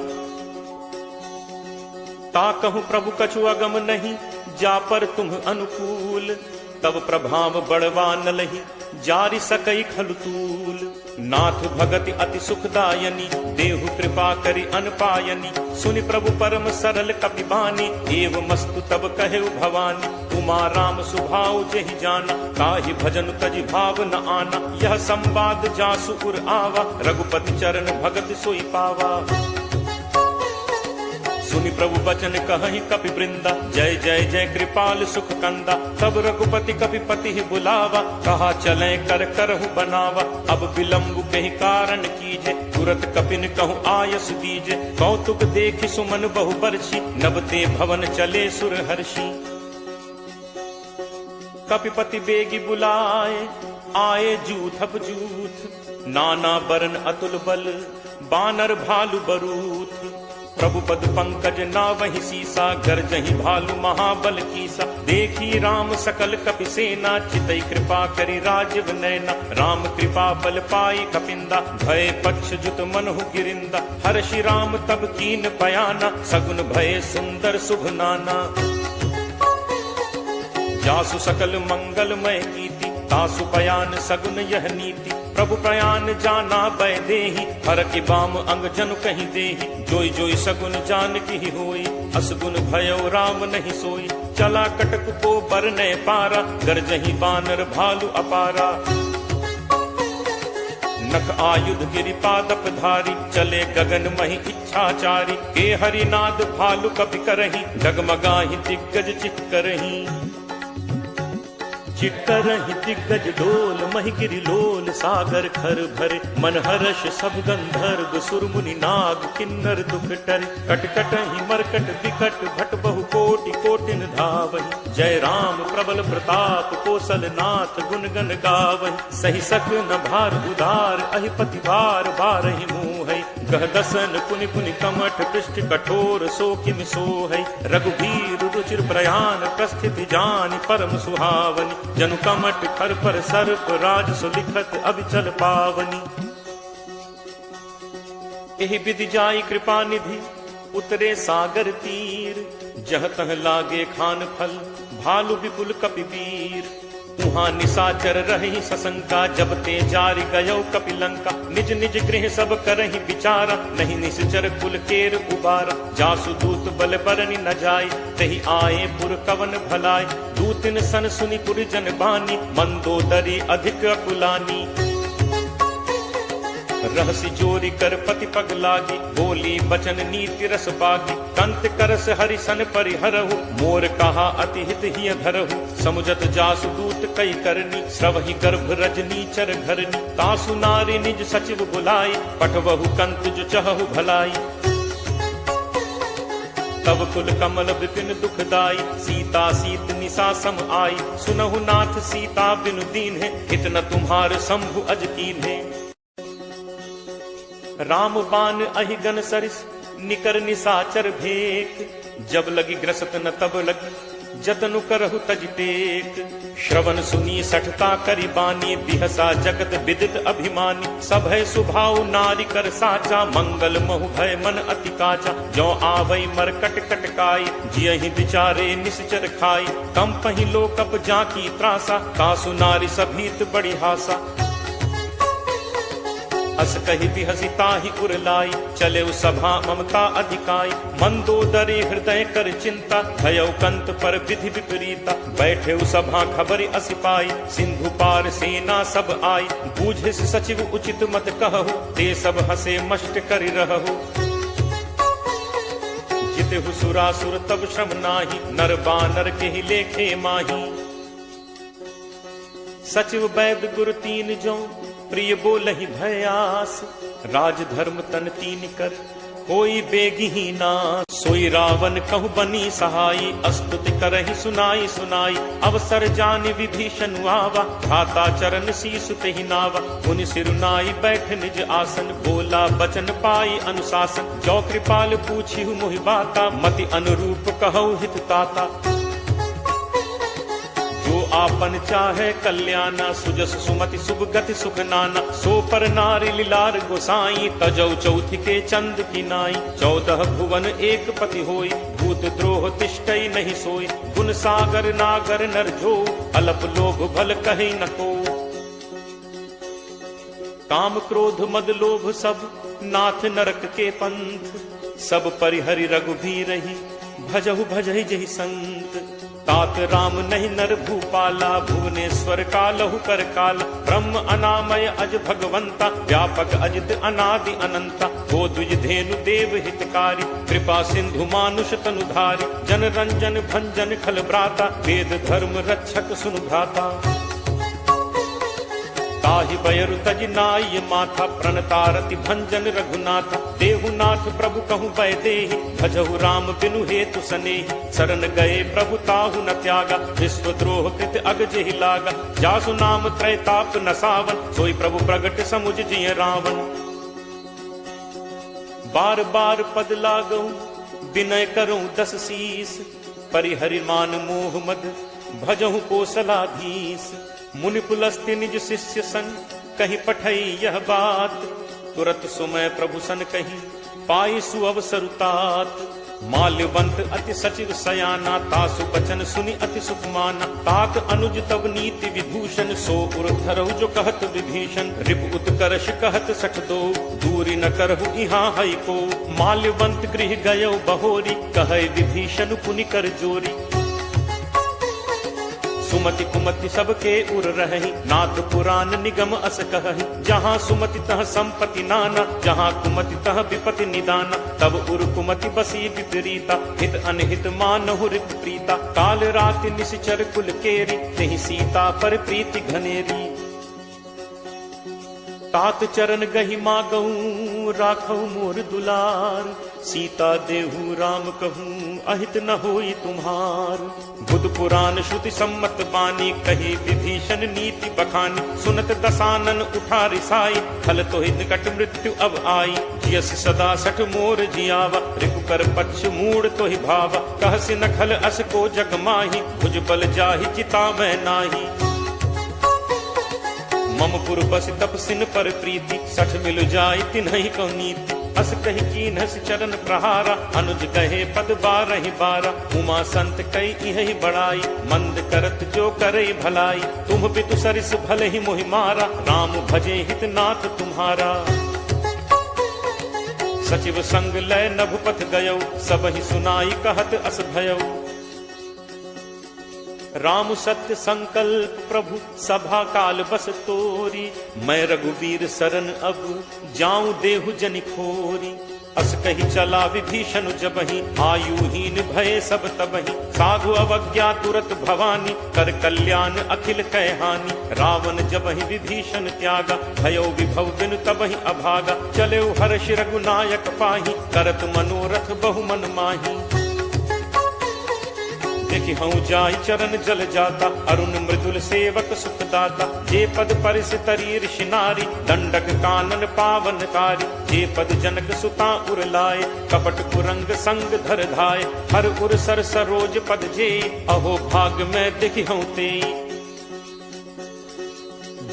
ताकहु प्रभु कछु अगम नहीं, जा पर तुम अनुकूल। तब प्रभाव बड़वा न लही, जारि सकई खलुतूल। नाथ भगति अति सुखदायनी, देहु कृपा करि अनपायनी। सुनि प्रभु परम सरल कपि बानी, एव मस्तु तब कहेउ भवानी। उमा राम सुभाउ जेहि जाना, काहि भजन तजि भाव न आना। यह संवाद जासु उर आवा, रघुपति चरण भगत सोई पावा। सुनि प्रभु बचन कहहि कपि वृंदा, जय जय जय कृपाल सुख कंदा। तब रघुपति कपि पति बुलावा, कहा चले कर करहु बनावा। अब विलंब कहि कारण कीजे, तुरत कपिन कहु आयस दीजे। कौतुक देखि सुमन बहु बरछी, नबते भवन चले सुर हर्षि। कपिपति बेगी बुलाए, आए जूथप जूथ। नाना बरन अतुल बल, बानर भालु बरूथ। प्रभु पद पंकज नावहि सीसा, गर्जहि भालु महाबल कीसा। देखी राम सकल कपि सेना, चितई कृपा करि राजीव नैना। राम कृपा बल पाई कपिंदा, भय पक्ष जुत मनहु गिरिंदा। हर्षि राम तब कीन बयाना, सगुन भय सुंदर शुभ नाना। जासु सकल मंगलमय कीति, तासु पयान सगुन यह नीति। प्रभु प्रयान जाना बै देहि, हर के बाम अंग जनु कहीं देहि। जोई जोई सगुन जान की होई, असगुन भयो राम नहीं सोई। चला कटक को बरने पारा, गरजहि बानर भालु अपारा। नख आयुध गिरि पादप धारी, चले गगन महि इच्छाचारी। के हरिनाद भालु कपि करहि, डगमगाहि दिग्गज चित्करहि। चित्करहि दिग्गज डोल, महि गिरि लोल सागर खर भरे। मन हर्ष सब गंधर्व सुर मुनि नाग, किन्नर दुख टरे। कट कटहि मरकट विकट, भट बहु कोटि कोटिन धावहि। जय राम प्रबल प्रताप, कौशल नाथ गुण गण गावहि। सही सक न भार उदार, अहिपति भार बारहि मोहै। गह दसन पुनि पुनि कमठ, पृष्ठ कठोर सो किम सोहै। रघुवीर रुचिर प्रयान, प्रस्थिति जानि परम सुहावनी। जनु कमठ खर पर सर्प, राज सुलिखत अभिचल पावनी। एहि विधि जाई कृपा निधि, उतरे सागर तीर। जह तह लागे खान फल, भालु विपुल कपि वीर। उहाँ निशाचर रही सशंका, जब ते जारि गयो कपि लंका। निज निज गृह सब करहि विचारा, नहीं निश्चर कुल केर उबारा। जासु दूत बल बरनि न जाय, तहि आए पुर कवन भलाय। दूतिन सन सुनि पुर जन बानी, मंदोदरी अधिक अकुलानी। रहसि जोरी कर पति पग लागी, बोली बचन नीति रस बागी। कंत करस हरि सन परिहरहु, मोर कहा अति हित हिय धरहु। समुझत जासु दूत कई करनी, स्रवहि गर्भ रजनी चर घरनी। तासु नारी निज सचिव बुलाई, पठवहु कंत जो चहु भलाई। तब कुल कमल विपिन दुखदाई, सीता सीत निशा सम आई। सुनहु नाथ सीता बिनु दीन है, हित न तुम्हार शंभु अज कीन है। राम बान अहि गन सरिस, निकर निशाचर भेक। जब लगी ग्रसत न तब लगी, जतनु करहु तज टेक। श्रवण सुनी सठता करि बानी, बिहसा जगत विदित अभिमानी। सब है सुभाव नारी कर साचा, मंगल महु भय मन अति काचा। जो आवई मरकट कटकाई, जियहि विचारे निश्चर खाई। कम पहि लोकप जाकी त्रासा, कासु नारी सभीत बड़ी हासा। अस कहि बिहसी ताहि उरलाई, चले सभा ममता अधिकाई। मंदोदरी हृदय कर चिंता, भयउ कंत पर विधि विपरीता। बैठे सभा खबरि असि पाई, सिंधु पार सेना सब आई। बूझिस सचिव उचित मत कहु, ते सब हसे मष्ट करि रहु। जितहु सुरासुर तब श्रम नाही, नर बानर केहि लेखे माही। सचिव वैद गुरु तीन जो, प्रिय बोलहि भयास। राज धर्म तन तीन कर, कोई बेगिही नास। सोई रावण कहु बनी सहाई, अस्तुति करहि सुनाई सुनाई। अवसर जानि विभीषण आवा, भ्राता चरण शीसु तेहि नावा। मुनि सिरुनाई बैठ निज आसन, बोला बचन पाई अनुशासन। जो कृपाल पूछिहु मोहि बाता, मति अनुरूप कहु हित ताता। जो आपन चाहे कल्याणा, सुजस सुमति शुभ गति सुख नाना। सो पर नारी लीलार गोसाई, तजौ चौथि के चंद की नाई। 14 भुवन एक पति होई, भूत द्रोह तिष्ठई नहीं सोई। गुण सागर नागर नर जो, अलप लोभ भल कहि न को। काम क्रोध मद लोभ सब, नाथ नरक के पंथ। सब परिहरि रघुबीरहि, भजहु भजहि जहि संत। तात राम नहीं नर भूपाला, भुवनेश्वर कालहु कर काला। ब्रह्म अनामय अज भगवंता, व्यापक अजित अनादि अनंता। गो द्विज धेनु देव हितकारी, कृपा सिंधु मानुष तनुधारी। जन रंजन भंजन खल भ्राता, वेद धर्म रक्षक सुनु भ्राता। ताहि बयरु तज नाय माथा, प्रणतारति भंजन रघुनाथा। देहुनाथ प्रभु कहु बैदेहि, भजहु राम बिनु हेतु सनेहि। शरण गए प्रभु ताहु न त्यागा, विश्वद्रोह कृत अग जेहि लागा। जासु नाम त्रैताप न सावन, सोई प्रभु प्रगट समुझ जिय रावण। बार बार पद लागऊ, विनय करऊं 10 शीस। परिहरि मान मोह मद, भजहु कोसलाधीश। मुनि पुलस्त्य निज शिष्य संग, कहि पठई यह बात। तुरत सुमय प्रभु सन कही, पाई सुअवसर तात। माल्यवंत अति सचिव सयाना, तासु बचन सुनि अति सुख माना। तात अनुज तब नीति विभूषण, सो उर धरहु जो कहत विभीषण। रिपु उत्कर्ष कहत सठ दो, दूरी न करहु इहाँ हई को। माल्यवंत गृह गयो बहोरी, कहै विभीषण पुनि कर जोरी। सुमति कुमति सबके उर रहहि, नाथ पुराण निगम अस कहहि। जहाँ सुमति तह संपत्ति नाना, जहाँ कुमति तह विपति निदाना। तब उर कुमति बसी विपरीता, हित अनहित मानहु रिपु प्रीता। काल राति निश्चर कुल केरी, तेहि सीता पर प्रीति घनेरी। तात चरण गहि मागऊ, राखऊ मोर दुलार। सीता देहु राम कहूँ, अहित न होई तुम्हार। बुध पुराण श्रुति सम्मत बानी, कही विभीषण नीति बखानी। सुनत दसानन उठा रिसाई, खल तो निकट मृत्यु अब आई। जियस सदा सठ मोर जियावा, रिपुकर पक्ष मूड तो ही भावा। कहसि न खल अस को जग माही, भुज बल जाहि चितावै नाही। मम पुर बस तपसिन पर प्रीति, सठ मिल जाय तिन्हि को नीति। अस कहि कीन्हस चरण प्रहारा, अनुज कहे पद बारहि बारा। उमा संत कई इहि बड़ाई, मंद करत जो करे भलाई। तुम पितु सरिस भले ही मोहि मारा, राम भजे हित नाथ तुम्हारा। सचिव संग लय नभपथ गयो, सबहि सुनाई कहत अस भयौ। राम सत्य संकल्प प्रभु, सभा काल बस तोरी। मैं रघुबीर सरन अब, जाऊं देहु जनि खोरी। अस कही चला विभीषण जबहि, आयुहीन भय सब तबहि। साधु अवज्ञा तुरत भवानी, कर कल्याण अखिल कै हानि। रावण जबहि विभीषण त्यागा, भयो विभव बिनु तबहि अभागा। चले हर्ष रघुनायक पाही, करत मनोरथ बहु मन माही। देखि हूँ जाई चरण जल जाता, अरुण मृदुल सेवक सुखदाता। जे पद परिस तरी ऋषि नारी, दंडक कानन पावनकारी। जे पद जनक सुता उर लाए, कपट कुरंग संग धर धाय। हर उर सर सरोज पद जे, अहो भाग में देखि हूँ ते।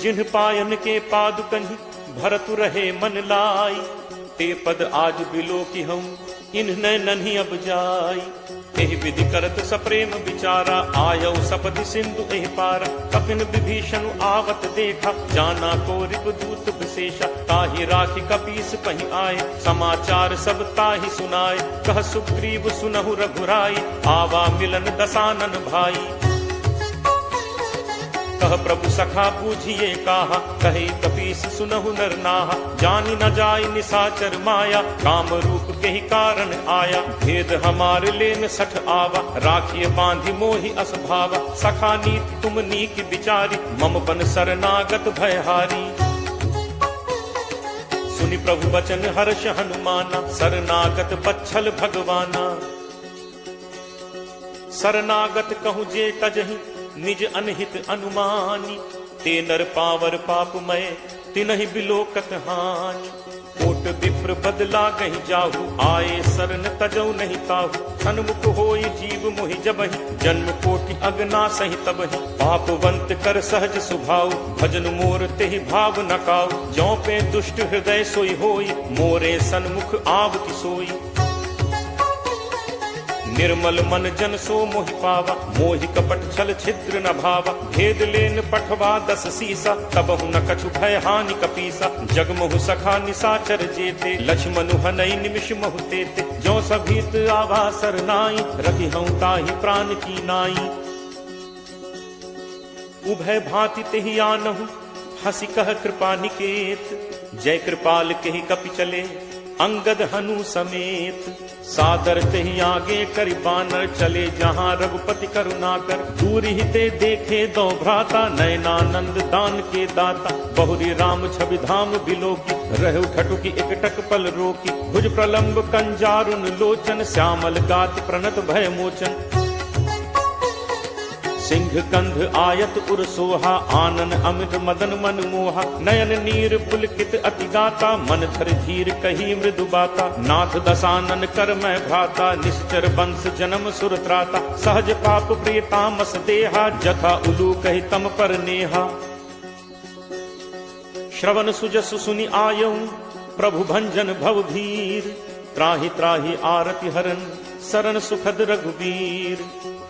जिन्ह पायन के पादुकहि, भरतु रहे मन लाई। ते पद आज बिलो की हूँ, इन्ह नन्ही अब जाई। एहि विधि करत सप्रेम विचारा, आयौ सपदि सिंधु एहि पारा। कपिन विभीषण आवत देखा, जाना को रिपुदूत विशेषा। ताहि राखी कपीस पहि आए, समाचार सब ताहि सुनाए। कह सुग्रीव सुनहु रघुराई, आवा मिलन दसानन भाई। कह प्रभु सखा बूझिए काहा, कहे कपीस सुनहु नर नाहा। जानी न जाय निसाचर माया, काम रूप के ही कारण आया। भेद हमार लेन सठ आवा, राखिए बांधि मोहि असभावा। सखा नीति तुम नीक विचारी, मम बन शरणागत भयहारी। सुनि प्रभु वचन हर्ष हनुमाना, शरणागत बच्छल भगवाना। शरणागत कहूँ जे तजहि, निज अनहित अनुमानी। ते नर पावर पापमय, तिनहि बिलोकत हानि। कोट विप्र बदला कहीं जाहु, आए शरण तजौ नहीं ताहु। सन्मुख होई जीव मोहि जबहि, जन्म कोटि अगना सहि तबहि। पापवंत कर सहज सुभाव, भजन मोर तेहि भाव न काऊ। जौ पे दुष्ट हृदय सोई होई, मोरे सन्मुख आवति सोई। निर्मल मन जन सो मोहि पावा, मोहि कपट छल छिद्र न भावा। भेद लेन पठवा 10 सीसा, तबहु न कछु भय हानि कपीसा। जगमहु सखा निसाचर जेते, लक्ष्मणु हनई निमिष महु तेते। जो सभीत आवा सरनाई, रखि हूँ ताहि प्राण की नाई। उभय भांति तेहि आनहु, हंसी कह कृपा निकेत। जय कृपाल केहि कपि चले, अंगद हनु समेत। सादर तेहि आगे करि बानर, चले जहाँ रघुपति करुणाकर। दूर ही ते देखे दो भ्राता, नयनानंद दान के दाता। बहुरी राम छवि धाम बिलोकी, रहु ठटुकी एकटक पल रोकी। भुज प्रलंब कंजारुन लोचन, श्यामल गात प्रणत भय मोचन। सिंह कंध आयत उर सोहा, आनन अमित मदन मन मोहा। नयन नीर पुलकित अति गाता, मन धर धीर कही मृदु बाता। नाथ दसानन कर मैं भ्राता, निश्चर वंश जन्म सुर त्राता। सहज पाप प्रिय तामस देहा, जथा उलू कही तम पर नेहा। श्रवण सुजसु सुनि आयऊ, प्रभु भंजन भव भीर। त्राहि त्राहि आरति हरन, शरण सुखद रघुवीर।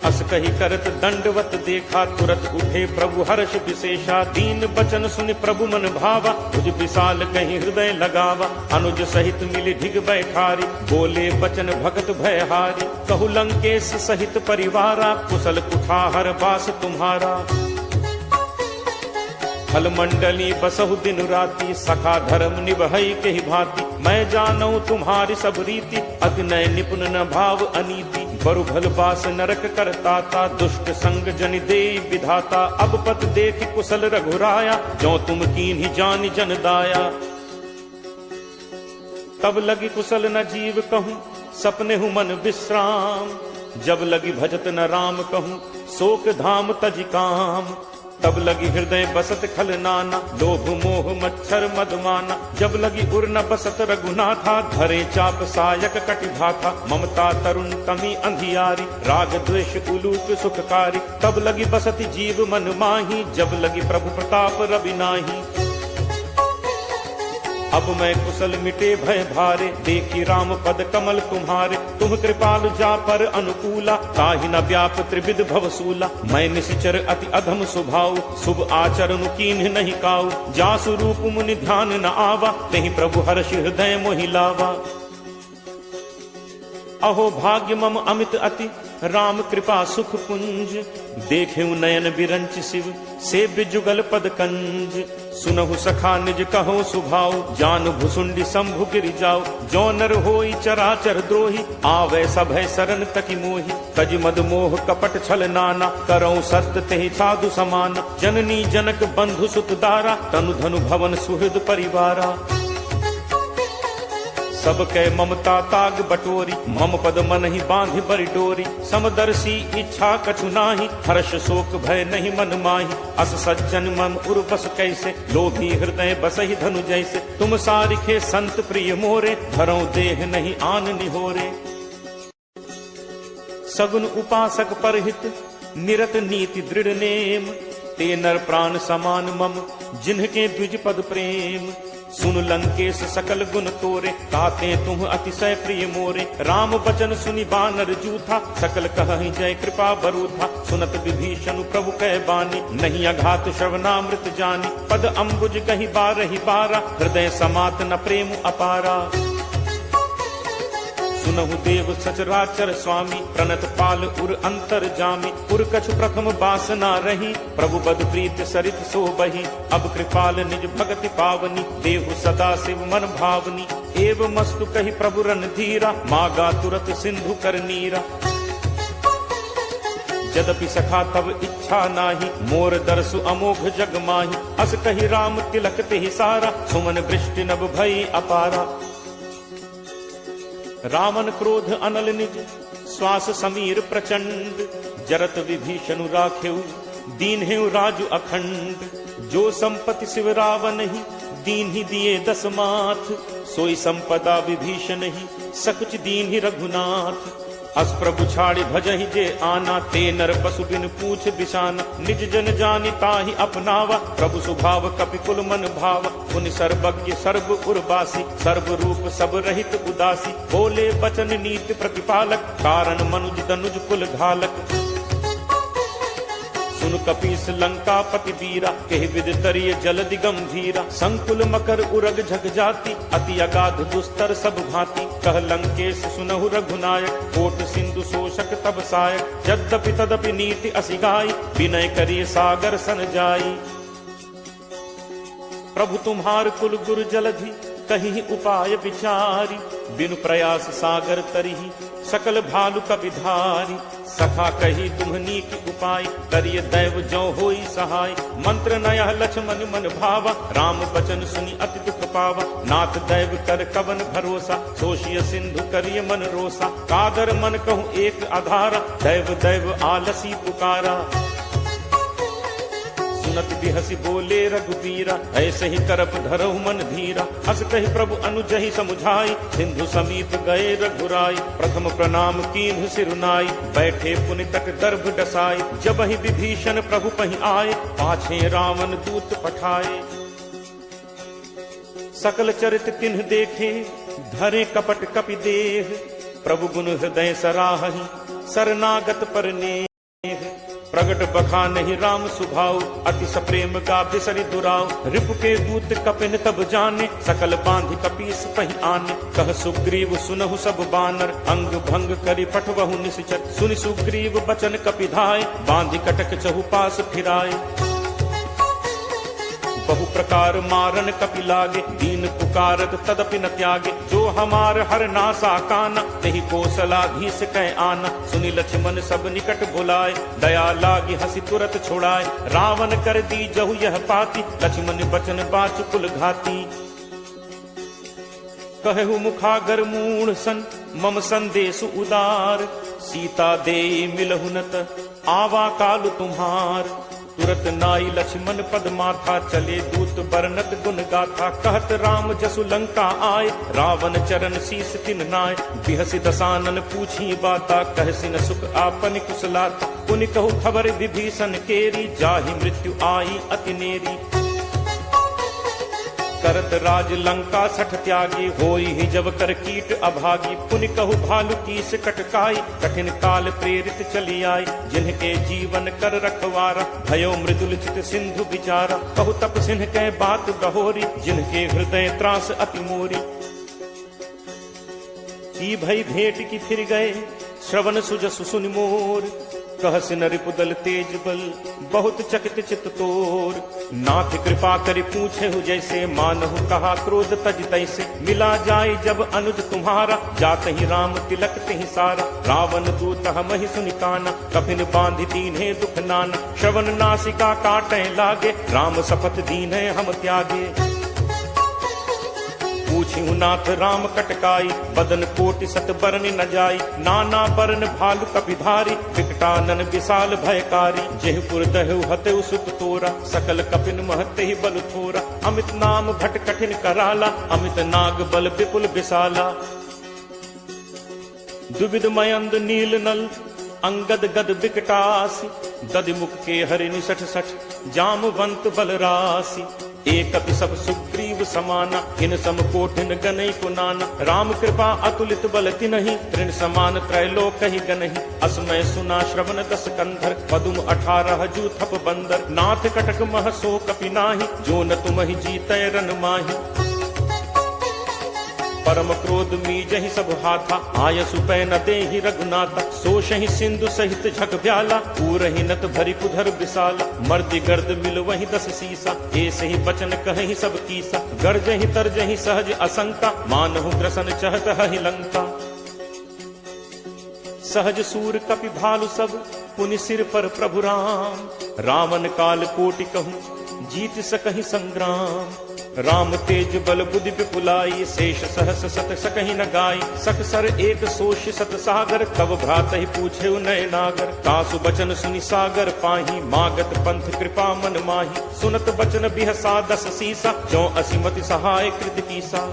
अस कही करत दंडवत देखा, तुरत उठे प्रभु हर्ष विशेषा। दीन बचन सुनि प्रभु मन भावा, भुज विशाल कहीं हृदय लगावा। अनुज सहित मिली ढिग बैठारी, बोले बचन भगत भयहारी। कहु लंकेश सहित परिवारा, कुशल कुठार बास तुम्हारा। फल मंडली बसहु दिन राति, सखा धर्म निभई के ही भांति। मैं जानऊ तुम्हारी सब रीति, अति नय निपुण न भाव अनीति। बरु भल बास नरक करताता, दुष्ट संग जनि देई विधाता। अब पत देख कुशल रघुराया, जो तुम कीन्ही जानि जन दाया। तब लगी कुशल न जीव कहूँ, सपने हूँ मन विश्राम। जब लगी भजत न राम कहूँ, शोक धाम तजि काम। तब लगी हृदय बसत खल नाना, लोभ मोह मच्छर मदमाना। जब लगी उर न बसत रघुनाथा, धरे चाप सायक कटिभाथा। ममता तरुण तमी अंधियारी, राग द्वेष उलूक सुखकारी। तब लगी बसत जीव मन माही, जब लगी प्रभु प्रताप रवि नाही। अब मैं कुशल मिटे भय भारे, देखी राम पद कमल तुम्हारे। तुम कृपालु जा पर अनुकूला, ताहि न व्याप त्रिविध भवसूला। मैं निशिचर अति अधम स्वभाव, शुभ आचरण कीन्ह नहीं काऊ। जासु रूप मुनि ध्यान न आवा, नहीं प्रभु हर्ष हृदय मोहि लावा। अहो भाग्य मम अमित अति, राम कृपा सुख पुंज। देखेऊ नयन बिरंच शिव, सेव्य जुगल पद कंज। सुनहु सखा निज कहो सुभाव, जान भुसुंडी शंभु गिरि जाओ। जो नर होई चराचर द्रोही, आवे सभय शरण तकी मोहि। तज मद मोह कपट छल नाना, करऊं सत्य तेहि साधु समाना। जननी जनक बंधु सुत दारा, तनु धनु भवन सुहृद परिवारा। सब कै ममता ताग बटोरी, मम पद मन ही बांध बरि डोरी। समदर्शी इच्छा कछु नाही, हर्ष शोक भय नहीं मन माही। अस सज्जन मम उर बस कैसे, लोभी हृदय बसहि धनु जैसे। तुम सारिखे संत प्रिय मोरे, धरौ देह नहीं आन निहोरे। सगुन उपासक परहित, निरत नीति दृढ़ नेम। ते नर प्राण समान मम, जिन्हके द्विज पद प्रेम। सुन लंकेश सकल गुण तोरे, ताते तुम अतिशय प्रिय मोरे। राम बचन सुनि बानर जूथा, सकल कहहि जय कृपा बरूथा। सुनत विभीषण प्रभु कह बानी, नहीं अघात श्रवणामृत जानी। पद अम्बुज कहि बारहि बारा, हृदय समात न प्रेम अपारा। सुनहु देव सचराचर स्वामी, प्रणत पाल उर अंतर जामी। उर कछु प्रथम बासना रही, प्रभु बद प्रीत सरित सो बही। अब कृपाल निज भगति पावनी, देहु सदा शिव मन भावनी। एव मस्तु कही प्रभु रन धीरा, मागा तुरत सिंधु कर नीरा। यद्यपि सखा तब इच्छा नाही, मोर दर्शु अमोघ जग माही। अस कही राम तिलक तेहि सारा, सुमन वृष्टि नभ भई अपारा। रावण क्रोध अनल निज, श्वास समीर प्रचंड। जरत विभीषण राखेउ, दीन हेउ राजु अखंड। जो संपत्ति शिव रावण ही, दीन ही दिए दस माथ। सोई संपदा विभीषण ही, सकुच दीन ही रघुनाथ। अस प्रभु छाड़ि भजहि जे आना, ते नर पशु बिन पूछ बिसाना। निज जन जानि ताहि अपनावा, प्रभु स्वभाव कपि कुल मन भावा। पुनि सर्वज्ञ सर्व उर्वासी, सर्व रूप सब रहित उदासी। बोले बचन नीति प्रतिपालक, कारण मनुज तनुज कुल घालक। सुन कपीस लंका पति वीरा, कहि विद तरिय जलदि गंभीरा। संकुल मकर उरग झग जाति, अति अगाध दुस्तर सब भांति। कह लंकेश सुनहु रघुनायक, कोट सिंधु शोषक तब सायक। यद्यपि तदपि नीति असि गाई, विनय करिय सागर सन जाई। प्रभु तुम्हार कुल गुरु जलधि, कहीं उपाय विचारी। बिनु प्रयास सागर तरिहि, सकल भालु कपिधारी। सखा कही तुम्हनी की उपाय, करिय दैव जो होई सहाय। मंत्र नयह लक्ष्मण मन भावा, राम बचन सुनि अति दुख पावा। नाथ दैव कर कवन भरोसा, सोशिय सिंधु करिय मन रोसा। कादर मन कहूँ एक आधारा, दैव दैव आलसी पुकारा। सुनत बिहसी बोले रघुबीरा, ऐसे ही करप धरहु मन धीरा। अस कहि प्रभु अनुजहि समुझाई, सिंधु समीप गए रघुराई। प्रथम प्रणाम कीन्हु सिरुनाई, बैठे पुनि तट गर्भ डसाई। जब ही विभीषण प्रभु पहि आए, पाछे रावण दूत पठाए। सकल चरित तिन्ह देखे, धरे कपट कपि देह। प्रभु गुण हृदय सराहि, शरणागत पर नेह। प्रगट बखानहि राम सुभाऊ, अति सप्रेम का बिसरि दुराऊ। रिपु के दूत कपिन तब जाने, सकल बांधि कपीस पहि आने। कह सुग्रीव सुनहु सब बानर, अंग भंग करि पठवहु निश्चर। सुनि सुग्रीव बचन कपिधाय, बांधि कटक चहुपास फिराए। बहु प्रकार मारन कपि लागे, दीन पुकारत तदपि न त्यागे। जो हमार हर नासा काना, तेहि कौशलाधीश कह आना। सुनि लक्ष्मण सब निकट बुलाए, दया लागी हंसी तुरत छुड़ाए। रावण कर दी जहु यह पाती, लक्ष्मण बचन बाच कुल घाती। कहु मुखागर मूढ़ सन, मम संदेश उदार। सीता दे मिलहु नत, आवा काल तुम्हार। तुरत नाई लक्ष्मण पद माथा, चले दूत बरनत गुण गाथा। कहत राम जसु लंका आए, रावण चरण शीस तिन नाय। बिहसि दसानन पूछी बाता, कहसि न सुख आपन कुशलाता। पुनि कहु खबर विभीषण केरी, जाहि मृत्यु आई अति नेरी। करत राज लंका सठ त्यागी, होई ही जब कर कीट अभागी। पुनि कहु भालु कीस कटकाई, कठिन काल प्रेरित चली आई। जिनके जीवन कर रखवारा, भयो मृदुल चित सिंधु विचारा। कहु तप सिंह कै बात गहोरी, जिनके हृदय त्रास अति मोरी। की भई भेंट की फिर गए, श्रवण सुजसु सुनि मोर। कहसि नरि पुदल तेज बल, बहुत चकित चित तोर। नाथ कृपा करि पूछे हु जैसे, मानहु कहा क्रोध तज तैसे। मिला जाय जब अनुज तुम्हारा, जात ही राम तिलक तिहि सारा। रावण दूत हमहि सुनि काना, कफिन बांधि दीन्हे दुख नाना। श्रवण नासिका काटै लागे, राम शपथ दीन्हे हम त्यागे। पूछ पूछिउ नाथ राम कटकाई, बदन कोटि सत बरन न जाई, नाना बरन भालु कपिधारी, विकटानन विशाल भयकारी, जेहपुर दहु हतेउ सुत तोरा, सकल कपिन महते बल थोरा, अमित नाम भट कठिन कराला, अमित नाग बल विपुल विशाला। दुविध मयंद नील नल अंगद गद विकटासी, दधिमुख के हरि निसठ सठ, जामवंत बलरासी, एक सब सुग्रीव समाना, इन सम कोठिन गनई को नाना, राम कृपा अतुलित बल तिनहि, तृण समान त्रैलोक ही गनहि, असमय सुना श्रवण दस कंधर, पदुम 18 जू थप बंदर, नाथ कटक मह सो कपि नाहि, जो न तुमहि जीतै रन माहि, परम क्रोध मीजहि सब हाथा, आयसु पै न देहि रघुनाथा, सोषहि सिंधु सहित झक ब्याला, पूरहि नत भरि पुधर विशाला, मर्दि गर्द मिल वहि 10 सीसा, ऐसे ही बचन कहहि सब कीसा, गर्जहि तरजहि सहज असंका, मानहु ग्रसन चहत हहि लंका। सहज सूर कपि भालु सब, पुनि सिर पर प्रभु राम, रावण काल कोटि कहूँ, जीत सकहि संग्राम, राम तेज बल बुद्धि विपुलाई, शेष सहस सत सकहि न गाई, सकसर एक सोष सत सागर, तब भ्रात ही पूछे नय नागर, तासु बचन सुनि सागर पाही, मागत पंथ कृपा मन माही, सुनत बचन बिहसा 10 सीसा, जो असिमति सहाय कृत कीसा,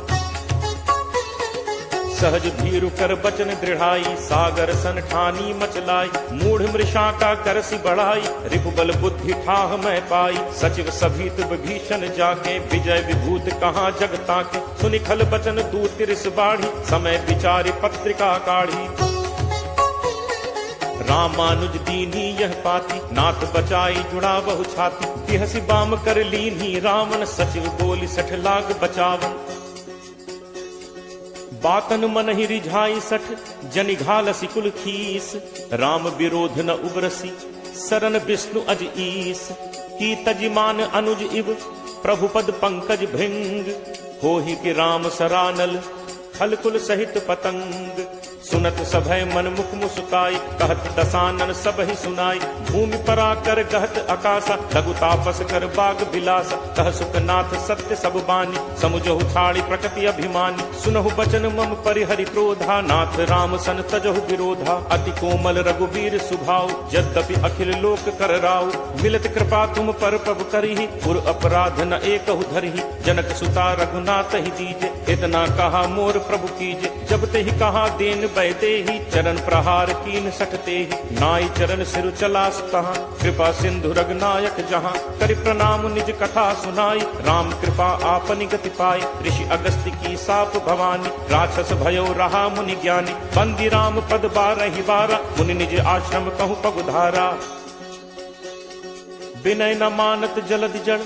सहज भीरु कर बचन दृढ़ाई, सागर सन ठानी मचलाई, मूढ़ मृषा का करसी बढ़ाई, रिपुबल बुद्धि ठाह मैं पाई, सचिव सभीत विभीषण जाके, विजय विभूत कहाँ जगता के, सुनि खल बचन दूत तिरस बाढ़ी, समय विचारि पत्रिका काढ़ी, रामानुज दीन्ही यह पाती, नाथ बचाई जुड़ा बहु छाती, तिहसी बाम कर लीन्ही रावण, सचिव बोली 60 लाख बचावन, बातन मन ही रिझाई 60, जनि घालसी कुल खीस, राम विरोध न उबरसी, सरन विष्णु अज ईस, की तजिमान अनुज इव, प्रभु पद पंकज भृंग, होहि कि राम सरानल, खलकुल सहित पतंग, सुनत सभय मन मुख मुस्काई, कहत दसानन सब ही सुनाई, भूमि परा कर गहत आकाशा, लघु तापस कर बाग बिलासा, कह सुखनाथ सत्य सब बानी, समुझहु छाड़ी प्रकृति अभिमानी, सुनहु बचन मम परिहरि क्रोधा, नाथ राम सन तजहु विरोधा, अति कोमल रघुवीर सुभाव, यद्यपि अखिल लोक कर राव, मिलत कृपा तुम पर प्रभु करिहि, पुर अपराध न एकहु धरिहि, जनक सुता रघुनाथ ही दीजे, इतना कहा मोर प्रभु कीजे, जब ते ही कहा देन बैते ही, चरण प्रहार कीन सटते ही, नाई चरण सिर चला सुतहा, कृपा सिंधु रघुनायक जहाँ, करि प्रणाम निज कथा सुनाई, राम कृपा आपनि गति पाई, ऋषि अगस्त्य की साप भवानी, राक्षस भयो रहा मुनि ज्ञानी, बंदी राम पद 12 बारा, मुनि निज आश्रम कहु पगुधारा, विनय न मानत जलद जड़,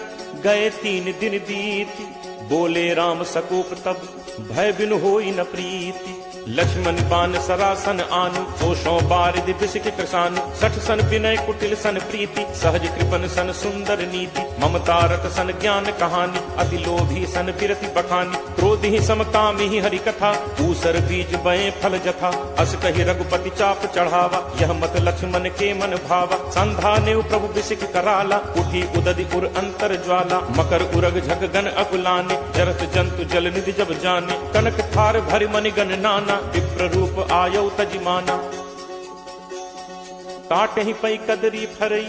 गए 3 दिन बीती, बोले राम सकोप तब, भय बिनु होई न प्रीति, लक्ष्मण बान सरासन आनु, दोषों बारिद बिसिक कृषानु, 60 सन विनय कुटिल सन प्रीति, सहज कृपन सन सुंदर नीति, ममता रत सन ज्ञान कहानी, अति लोभी सन विरति बखानी, क्रोध ही समकामी ही हरि कथा, ऊसर बीज बए फल जथा, अस कहि रघुपति चाप चढ़ावा, यह मत लक्ष्मण के मन भावा, संधा नेव प्रभु बिसिक कराला, उठी उदधि उर अंतर ज्वाला, मकर उरग झग गन अकुलाने, जरत जंतु जल निधि जब जाने, कनक थार भरि मनि गण नाना, विप्र रूप आयौ तजिमाना, काटहि पै कदरी फरई,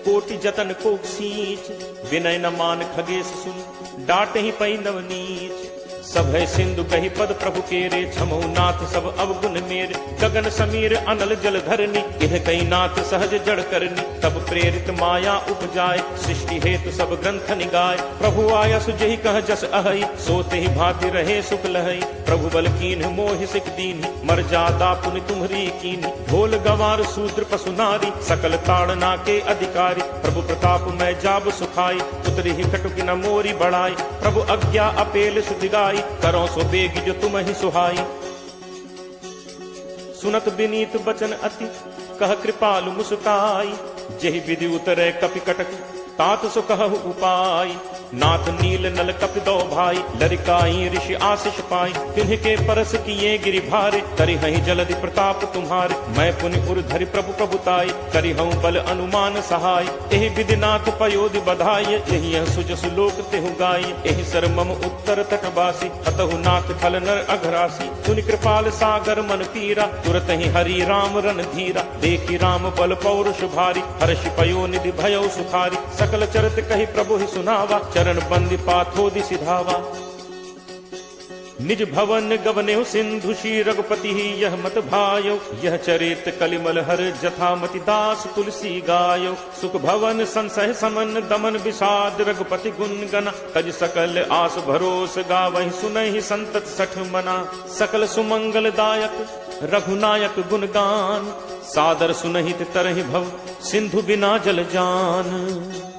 कोटि जतन को सींच, विनय न मान खगेश सुन, डांटहि पै नवनीच, सभय सिंधु कहि पद प्रभु केरे, छमहु नाथ सब अवगुण मेरे, गगन समीर अनल जल धरनी, इह कई नाथ सहज जड़ करनी, तब प्रेरित माया उपजाए, सृष्टि हेतु सब ग्रंथ निगाय, प्रभु आया सुजहि कह जस अहई, सोते ही भांति रहे सुख लहई, प्रभु बल कीन्ह मोहि सिक दीन्हि, मर्यादा पुनि तुम्हरी कीन्हि, ढोल गंवार शूद्र पशु नारी, सकल ताड़ना के अधिकारी, प्रभु प्रताप मैं जाब सुखाई, उतरी ही कटुक न मोरी बढ़ाई, प्रभु अज्ञा अपेल सुदिगाई, करो सो बेग जो तुम ही सुहाई, सुनत विनीत बचन अति, कह कृपालु मुस्काई, जेहि विधि उतरे कपि कटक, तात सो कहु उपाय। नाथ नील नल कपिदो भाई, लरिकाई ऋषि आशीष पाई। तिन्ह के परस किए गिरि भारे, करिहहि जलधि प्रताप तुम्हारे। मैं पुनि उर धरि प्रभु प्रभुताई, करिहऊँ बल अनुमान सहाय। एहि विधि नाथ पयोधि बधाई, यही यह सुज सुलोक तेहु गाई। एहि सर मम उत्तर तटवासी, अतहु नाथ खल नर अघरासी। सुनि कृपाल सागर मन पीरा, तुरत ही हरि राम रन धीरा। देखी राम बल पौरुष भारी, हर्षि पयोनिधि भयउ सुखारी। सकल चरित कहि प्रभु ही सुनावा, चरण बंदी पाथोदि सिधावा। निज भवन गवनेउ सिंधु श्री रघुपति ही यह मत भायो। यह चरित कलिमल हर जथामति दास तुलसी गायो। सुख भवन संसह समन दमन विषाद, रघुपति गुण गना। तज सकल आस भरोस गावहि, सुनहि संतत सठ मना। सकल सुमंगल दायक रघुनायक गुणगान, सादर सुनहित तरहि भव, सिंधु बिना जल जान।